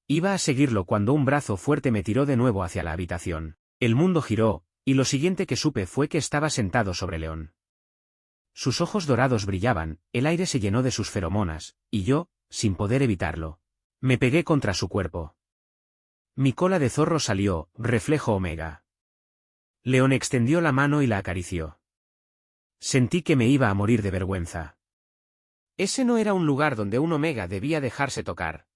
Iba a seguirlo cuando un brazo fuerte me tiró de nuevo hacia la habitación. El mundo giró, y lo siguiente que supe fue que estaba sentado sobre León. Sus ojos dorados brillaban, el aire se llenó de sus feromonas, y yo, sin poder evitarlo, me pegué contra su cuerpo. Mi cola de zorro salió, reflejo omega. León extendió la mano y la acarició. Sentí que me iba a morir de vergüenza. Ese no era un lugar donde un omega debía dejarse tocar.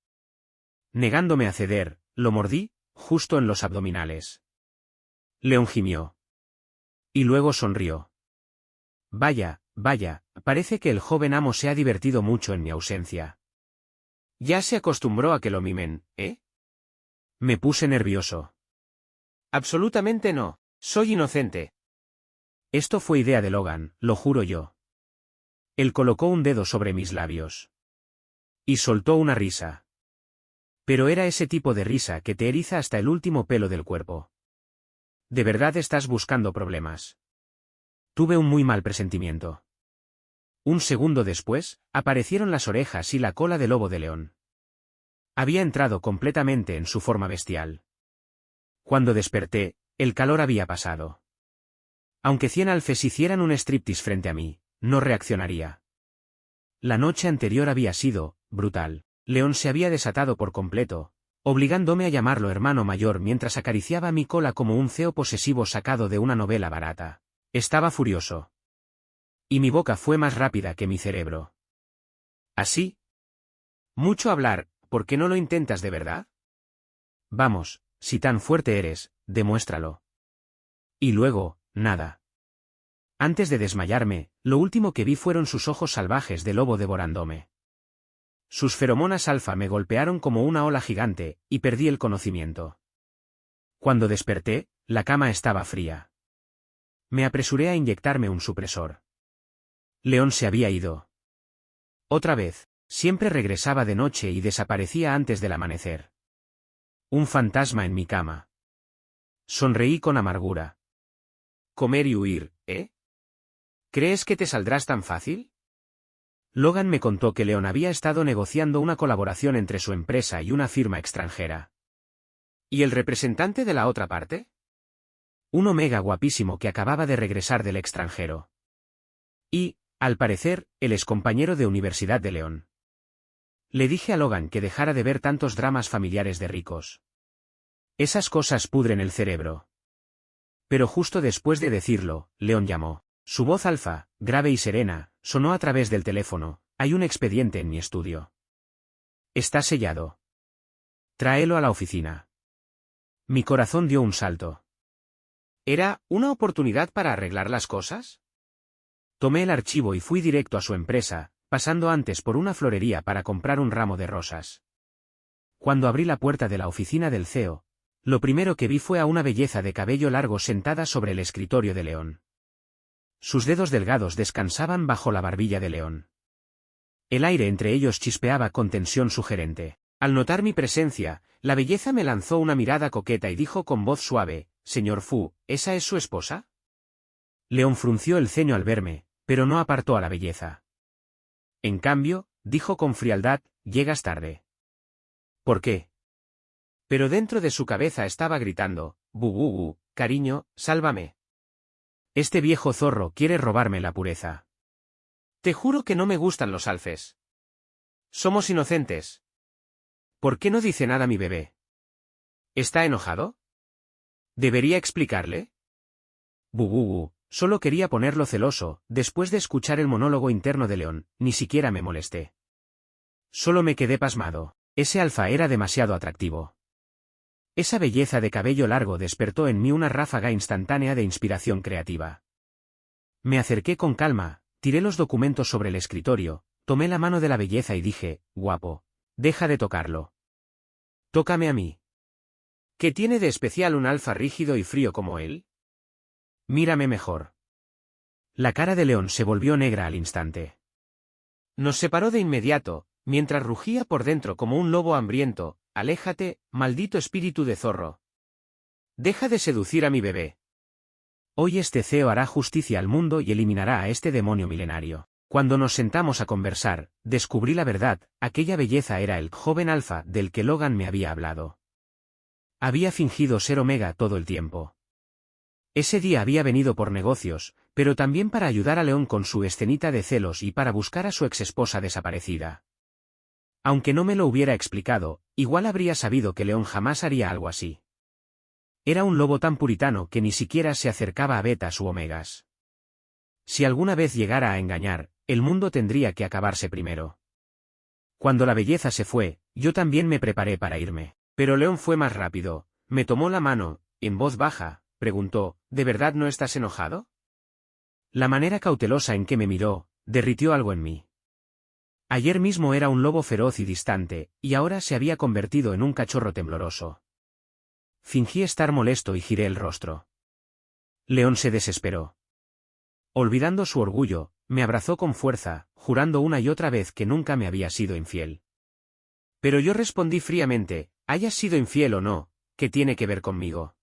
Negándome a ceder, lo mordí, justo en los abdominales. León gimió. Y luego sonrió. Vaya, vaya, parece que el joven amo se ha divertido mucho en mi ausencia. Ya se acostumbró a que lo mimen, ¿eh? Me puse nervioso. Absolutamente no, soy inocente. Esto fue idea de Logan, lo juro yo. Él colocó un dedo sobre mis labios. Y soltó una risa. Pero era ese tipo de risa que te eriza hasta el último pelo del cuerpo. ¿De verdad estás buscando problemas? Tuve un muy mal presentimiento. Un segundo después, aparecieron las orejas y la cola de lobo de león. Había entrado completamente en su forma bestial. Cuando desperté, el calor había pasado. Aunque 100 alfes hicieran un striptease frente a mí, no reaccionaría. La noche anterior había sido brutal. León se había desatado por completo, obligándome a llamarlo hermano mayor mientras acariciaba mi cola como un ceo posesivo sacado de una novela barata. Estaba furioso. Y mi boca fue más rápida que mi cerebro. ¿Así? Mucho hablar, ¿por qué no lo intentas de verdad? Vamos, si tan fuerte eres, demuéstralo. Y luego, nada. Antes de desmayarme, lo último que vi fueron sus ojos salvajes de lobo devorándome. Sus feromonas alfa me golpearon como una ola gigante, y perdí el conocimiento. Cuando desperté, la cama estaba fría. Me apresuré a inyectarme un supresor. León se había ido. Otra vez, siempre regresaba de noche y desaparecía antes del amanecer. Un fantasma en mi cama. Sonreí con amargura. Comer y huir, ¿eh? ¿Crees que te saldrás tan fácil? Logan me contó que León había estado negociando una colaboración entre su empresa y una firma extranjera. ¿Y el representante de la otra parte? Un omega guapísimo que acababa de regresar del extranjero. Y, Al parecer, el excompañero de Universidad de León. Le dije a Logan que dejara de ver tantos dramas familiares de ricos. Esas cosas pudren el cerebro. Pero justo después de decirlo, León llamó. Su voz alfa, grave y serena, sonó a través del teléfono. Hay un expediente en mi estudio. Está sellado. Tráelo a la oficina. Mi corazón dio un salto. ¿Era una oportunidad para arreglar las cosas? Tomé el archivo y fui directo a su empresa, pasando antes por una florería para comprar un ramo de rosas. Cuando abrí la puerta de la oficina del CEO, lo primero que vi fue a una belleza de cabello largo sentada sobre el escritorio de León. Sus dedos delgados descansaban bajo la barbilla de León. El aire entre ellos chispeaba con tensión sugerente. Al notar mi presencia, la belleza me lanzó una mirada coqueta y dijo con voz suave, «Señor Fu, ¿esa es su esposa?» León frunció el ceño al verme, pero no apartó a la belleza. En cambio, dijo con frialdad, «Llegas tarde». ¿Por qué? Pero dentro de su cabeza estaba gritando, «Bu, cariño, sálvame. Este viejo zorro quiere robarme la pureza. Te juro que no me gustan los alfes. Somos inocentes. ¿Por qué no dice nada mi bebé? ¿Está enojado? ¿Debería explicarle?» Solo quería ponerlo celoso. Después de escuchar el monólogo interno de León, ni siquiera me molesté. Solo me quedé pasmado. Ese alfa era demasiado atractivo. Esa belleza de cabello largo despertó en mí una ráfaga instantánea de inspiración creativa. Me acerqué con calma, tiré los documentos sobre el escritorio, tomé la mano de la belleza y dije, «Guapo, deja de tocarlo. Tócame a mí». ¿Qué tiene de especial un alfa rígido y frío como él? Mírame mejor. La cara de León se volvió negra al instante. Nos separó de inmediato, mientras rugía por dentro como un lobo hambriento, «Aléjate, maldito espíritu de zorro. Deja de seducir a mi bebé». Hoy este CEO hará justicia al mundo y eliminará a este demonio milenario. Cuando nos sentamos a conversar, descubrí la verdad, aquella belleza era el joven alfa del que Logan me había hablado. Había fingido ser Omega todo el tiempo. Ese día había venido por negocios, pero también para ayudar a León con su escenita de celos y para buscar a su exesposa desaparecida. Aunque no me lo hubiera explicado, igual habría sabido que León jamás haría algo así. Era un lobo tan puritano que ni siquiera se acercaba a betas u omegas. Si alguna vez llegara a engañar, el mundo tendría que acabarse primero. Cuando la belleza se fue, yo también me preparé para irme. Pero León fue más rápido, me tomó la mano, en voz baja, preguntó, «¿De verdad no estás enojado?» La manera cautelosa en que me miró, derritió algo en mí. Ayer mismo era un lobo feroz y distante, y ahora se había convertido en un cachorro tembloroso. Fingí estar molesto y giré el rostro. León se desesperó. Olvidando su orgullo, me abrazó con fuerza, jurando una y otra vez que nunca me había sido infiel. Pero yo respondí fríamente, «Hayas sido infiel o no, ¿qué tiene que ver conmigo?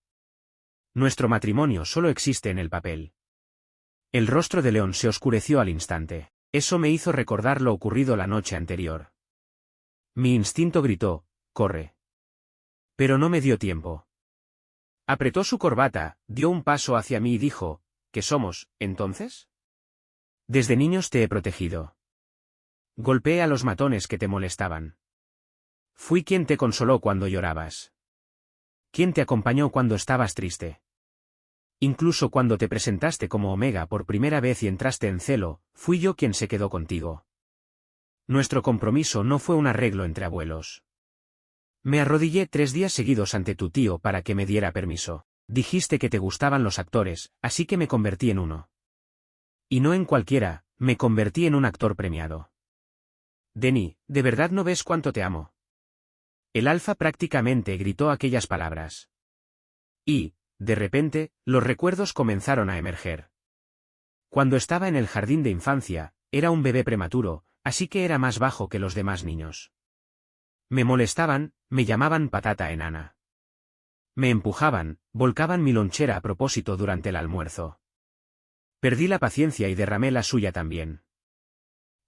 Nuestro matrimonio solo existe en el papel». El rostro de León se oscureció al instante. Eso me hizo recordar lo ocurrido la noche anterior. Mi instinto gritó, «Corre». Pero no me dio tiempo. Apretó su corbata, dio un paso hacia mí y dijo, «¿Qué somos, entonces?» Desde niños te he protegido. Golpeé a los matones que te molestaban. Fui quien te consoló cuando llorabas. Quien te acompañó cuando estabas triste. Incluso cuando te presentaste como Omega por primera vez y entraste en celo, fui yo quien se quedó contigo. Nuestro compromiso no fue un arreglo entre abuelos. Me arrodillé 3 días seguidos ante tu tío para que me diera permiso. Dijiste que te gustaban los actores, así que me convertí en uno. Y no en cualquiera, me convertí en un actor premiado. Denny, ¿de verdad no ves cuánto te amo? El alfa prácticamente gritó aquellas palabras. Y, de repente, los recuerdos comenzaron a emerger. Cuando estaba en el jardín de infancia, era un bebé prematuro, así que era más bajo que los demás niños. Me molestaban, me llamaban patata enana. Me empujaban, volcaban mi lonchera a propósito durante el almuerzo. Perdí la paciencia y derramé la suya también.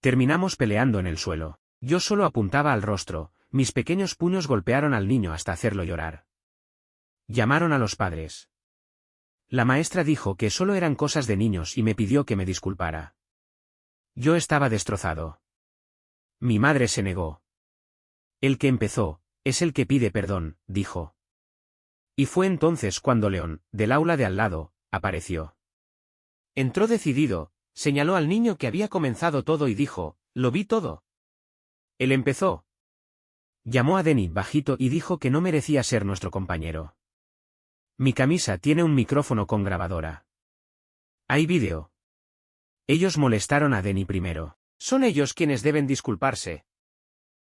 Terminamos peleando en el suelo. Yo solo apuntaba al rostro, mis pequeños puños golpearon al niño hasta hacerlo llorar. Llamaron a los padres. La maestra dijo que solo eran cosas de niños y me pidió que me disculpara. Yo estaba destrozado. Mi madre se negó. El que empezó, es el que pide perdón, dijo. Y fue entonces cuando León, del aula de al lado, apareció. Entró decidido, señaló al niño que había comenzado todo y dijo, «Lo vi todo». Él empezó. Llamó a Denny bajito y dijo que no merecía ser nuestro compañero. Mi camisa tiene un micrófono con grabadora. Hay vídeo. Ellos molestaron a Denny primero. Son ellos quienes deben disculparse.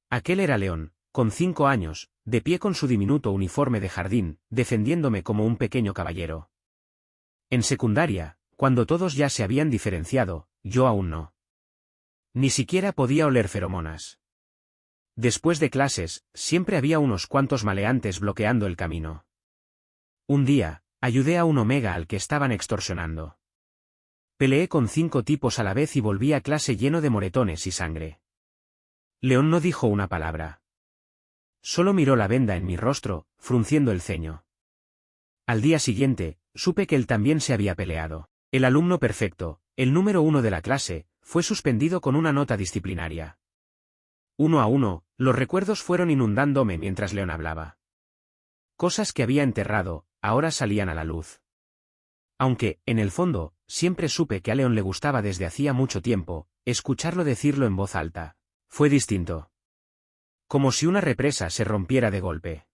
Aquel era León, con 5 años, de pie con su diminuto uniforme de jardín, defendiéndome como un pequeño caballero. En secundaria, cuando todos ya se habían diferenciado, yo aún no. Ni siquiera podía oler feromonas. Después de clases, siempre había unos cuantos maleantes bloqueando el camino. Un día, ayudé a un omega al que estaban extorsionando. Peleé con 5 tipos a la vez y volví a clase lleno de moretones y sangre. León no dijo una palabra. Solo miró la venda en mi rostro, frunciendo el ceño. Al día siguiente, supe que él también se había peleado. El alumno perfecto, el número 1 de la clase, fue suspendido con una nota disciplinaria. 1 a 1, los recuerdos fueron inundándome mientras León hablaba. Cosas que había enterrado, ahora salían a la luz. Aunque, en el fondo, siempre supe que a León le gustaba desde hacía mucho tiempo, escucharlo decirlo en voz alta. Fue distinto. Como si una represa se rompiera de golpe.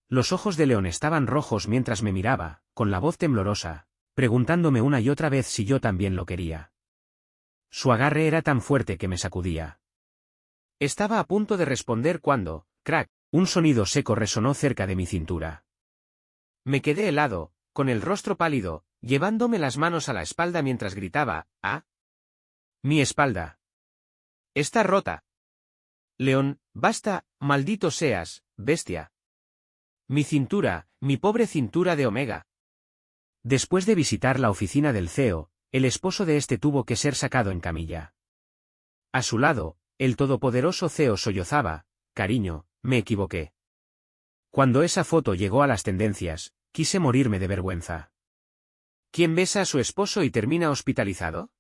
Los ojos de León estaban rojos mientras me miraba, con la voz temblorosa, preguntándome una y otra vez si yo también lo quería. Su agarre era tan fuerte que me sacudía. Estaba a punto de responder cuando, crack, un sonido seco resonó cerca de mi cintura. Me quedé helado, con el rostro pálido, llevándome las manos a la espalda mientras gritaba, «¡Ah! Mi espalda! Está rota». León, basta, maldito seas, bestia. Mi cintura, mi pobre cintura de omega. Después de visitar la oficina del CEO, el esposo de este tuvo que ser sacado en camilla. A su lado, el todopoderoso CEO sollozaba, «Cariño, me equivoqué». Cuando esa foto llegó a las tendencias, quise morirme de vergüenza. ¿Quién besa a su esposo y termina hospitalizado?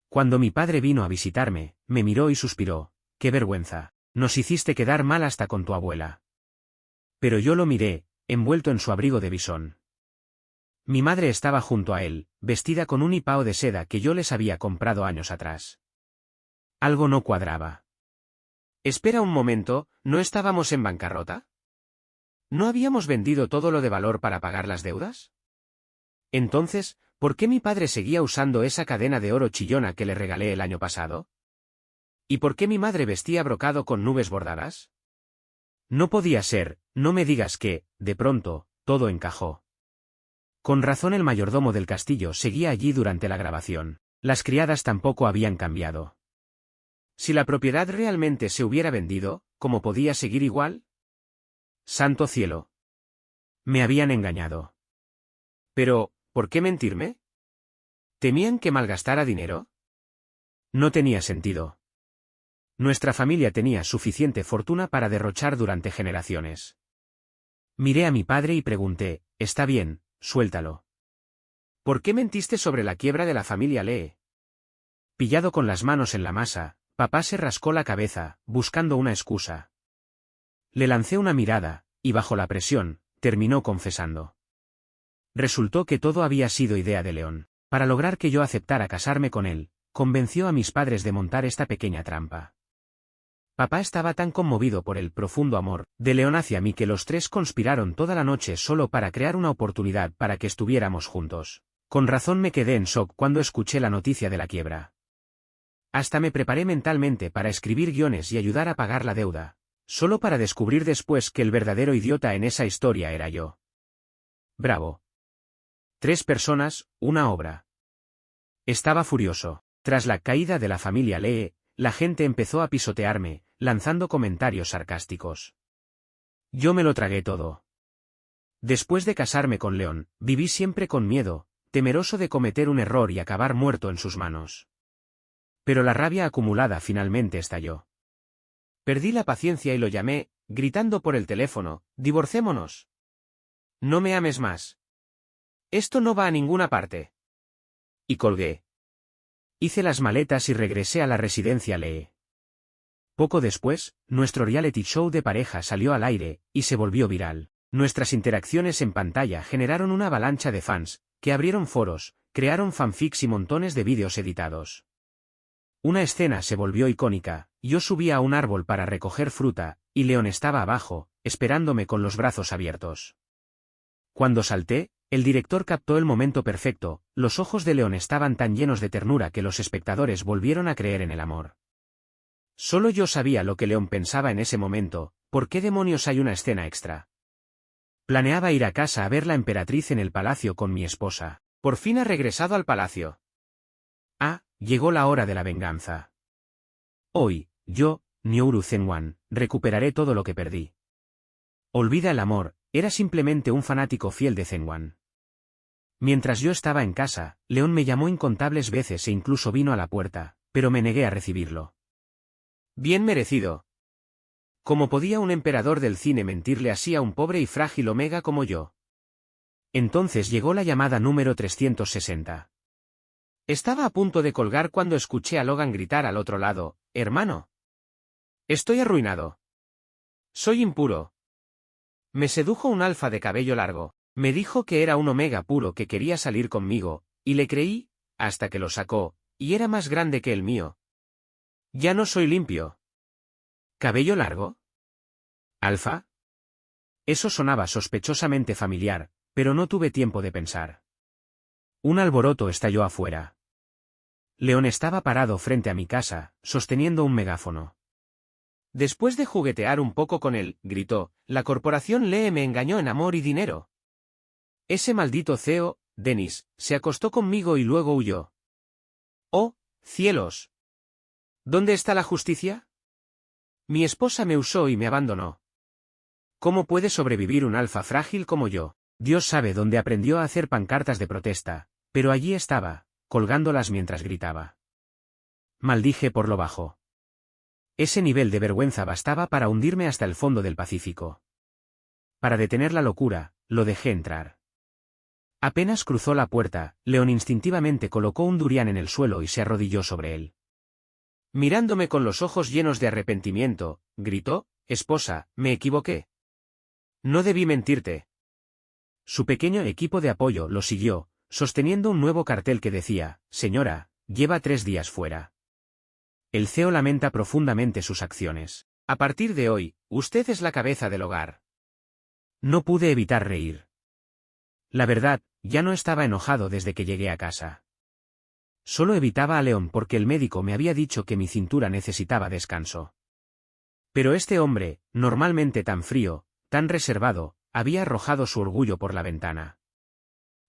Cuando mi padre vino a visitarme, me miró y suspiró, «Qué vergüenza, nos hiciste quedar mal hasta con tu abuela». Pero yo lo miré, envuelto en su abrigo de bisón. Mi madre estaba junto a él, vestida con un hipao de seda que yo les había comprado años atrás. Algo no cuadraba. Espera un momento, ¿no estábamos en bancarrota? ¿No habíamos vendido todo lo de valor para pagar las deudas? Entonces, ¿por qué mi padre seguía usando esa cadena de oro chillona que le regalé el año pasado? ¿Y por qué mi madre vestía brocado con nubes bordadas? No podía ser, no me digas que, de pronto, todo encajó. Con razón el mayordomo del castillo seguía allí durante la grabación. Las criadas tampoco habían cambiado. Si la propiedad realmente se hubiera vendido, ¿cómo podía seguir igual? Santo cielo. Me habían engañado. Pero, ¿por qué mentirme? ¿Temían que malgastara dinero? No tenía sentido. Nuestra familia tenía suficiente fortuna para derrochar durante generaciones. Miré a mi padre y pregunté, «Está bien, suéltalo». ¿Por qué mentiste sobre la quiebra de la familia Lee? Pillado con las manos en la masa, papá se rascó la cabeza, buscando una excusa. Le lancé una mirada, y bajo la presión, terminó confesando. Resultó que todo había sido idea de León. Para lograr que yo aceptara casarme con él, convenció a mis padres de montar esta pequeña trampa. Papá estaba tan conmovido por el profundo amor de León hacia mí que los tres conspiraron toda la noche solo para crear una oportunidad para que estuviéramos juntos. Con razón me quedé en shock cuando escuché la noticia de la quiebra. Hasta me preparé mentalmente para escribir guiones y ayudar a pagar la deuda, solo para descubrir después que el verdadero idiota en esa historia era yo. Bravo. 3 personas, una obra. Estaba furioso. Tras la caída de la familia Lee, la gente empezó a pisotearme, lanzando comentarios sarcásticos. Yo me lo tragué todo. Después de casarme con León, viví siempre con miedo, temeroso de cometer un error y acabar muerto en sus manos. Pero la rabia acumulada finalmente estalló. Perdí la paciencia y lo llamé, gritando por el teléfono, «Divorcémonos. No me ames más. Esto no va a ninguna parte». Y colgué. Hice las maletas y regresé a la residencia Lee. Poco después, nuestro reality show de pareja salió al aire, y se volvió viral. Nuestras interacciones en pantalla generaron una avalancha de fans, que abrieron foros, crearon fanfics y montones de vídeos editados. Una escena se volvió icónica: yo subía a un árbol para recoger fruta, y Leon estaba abajo, esperándome con los brazos abiertos. Cuando salté, el director captó el momento perfecto, los ojos de Leon estaban tan llenos de ternura que los espectadores volvieron a creer en el amor. Solo yo sabía lo que Leon pensaba en ese momento: ¿por qué demonios hay una escena extra? Planeaba ir a casa a ver la emperatriz en el palacio con mi esposa. Por fin ha regresado al palacio. Ah, llegó la hora de la venganza. Hoy, yo, Nyouru Zenwan, recuperaré todo lo que perdí. Olvida el amor, era simplemente un fanático fiel de Zenwan. Mientras yo estaba en casa, Leon me llamó incontables veces e incluso vino a la puerta, pero me negué a recibirlo. Bien merecido. ¿Cómo podía un emperador del cine mentirle así a un pobre y frágil Omega como yo? Entonces llegó la llamada número 360. Estaba a punto de colgar cuando escuché a Logan gritar al otro lado: «Hermano. Estoy arruinado. Soy impuro. Me sedujo un alfa de cabello largo, me dijo que era un Omega puro que quería salir conmigo, y le creí, hasta que lo sacó, y era más grande que el mío. Ya no soy limpio». ¿Cabello largo? ¿Alfa? Eso sonaba sospechosamente familiar, pero no tuve tiempo de pensar. Un alboroto estalló afuera. Leon estaba parado frente a mi casa, sosteniendo un megáfono. Después de juguetear un poco con él, gritó: «La corporación Lee me engañó en amor y dinero. Ese maldito CEO, Dennis, se acostó conmigo y luego huyó. ¡Oh, cielos! ¿Dónde está la justicia? Mi esposa me usó y me abandonó. ¿Cómo puede sobrevivir un alfa frágil como yo? Dios sabe dónde aprendió a hacer pancartas de protesta, pero allí estaba, colgándolas mientras gritaba». Maldije por lo bajo. Ese nivel de vergüenza bastaba para hundirme hasta el fondo del Pacífico. Para detener la locura, lo dejé entrar. Apenas cruzó la puerta, Leon instintivamente colocó un durián en el suelo y se arrodilló sobre él. Mirándome con los ojos llenos de arrepentimiento, gritó: «Esposa, me equivoqué. No debí mentirte». Su pequeño equipo de apoyo lo siguió, sosteniendo un nuevo cartel que decía: «Señora, lleva 3 días fuera. El CEO lamenta profundamente sus acciones. A partir de hoy, usted es la cabeza del hogar». No pude evitar reír. La verdad, ya no estaba enojado desde que llegué a casa. Solo evitaba a Leon porque el médico me había dicho que mi cintura necesitaba descanso. Pero este hombre, normalmente tan frío, tan reservado, había arrojado su orgullo por la ventana.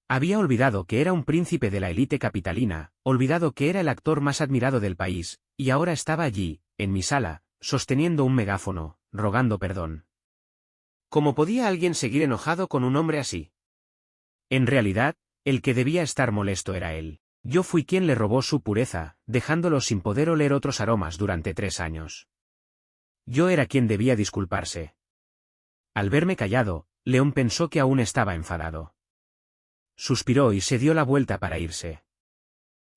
Había olvidado que era un príncipe de la élite capitalina, olvidado que era el actor más admirado del país, y ahora estaba allí, en mi sala, sosteniendo un megáfono, rogando perdón. ¿Cómo podía alguien seguir enojado con un hombre así? En realidad, el que debía estar molesto era él. Yo fui quien le robó su pureza, dejándolo sin poder oler otros aromas durante 3 años. Yo era quien debía disculparse. Al verme callado, Leon pensó que aún estaba enfadado. Suspiró y se dio la vuelta para irse.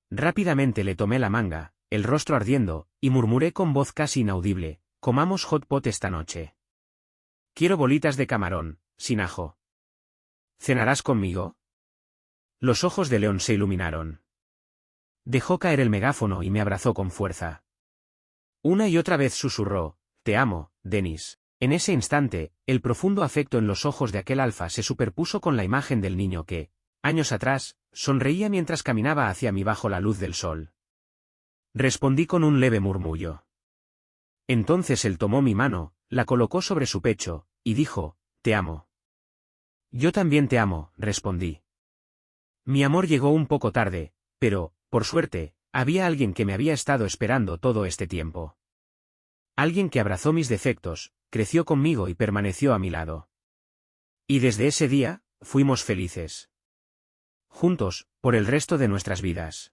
Rápidamente le tomé la manga, el rostro ardiendo, y murmuré con voz casi inaudible: «Comamos hot pot esta noche. Quiero bolitas de camarón, sin ajo. ¿Cenarás conmigo?» Los ojos de Leon se iluminaron. Dejó caer el megáfono y me abrazó con fuerza. Una y otra vez susurró: «Te amo, Dennis». En ese instante, el profundo afecto en los ojos de aquel alfa se superpuso con la imagen del niño que, años atrás, sonreía mientras caminaba hacia mí bajo la luz del sol. Respondí con un leve murmullo. Entonces él tomó mi mano, la colocó sobre su pecho, y dijo: «Te amo». «Yo también te amo», respondí. Mi amor llegó un poco tarde, pero, por suerte, había alguien que me había estado esperando todo este tiempo. Alguien que abrazó mis defectos, creció conmigo y permaneció a mi lado. Y desde ese día, fuimos felices. Juntos, por el resto de nuestras vidas.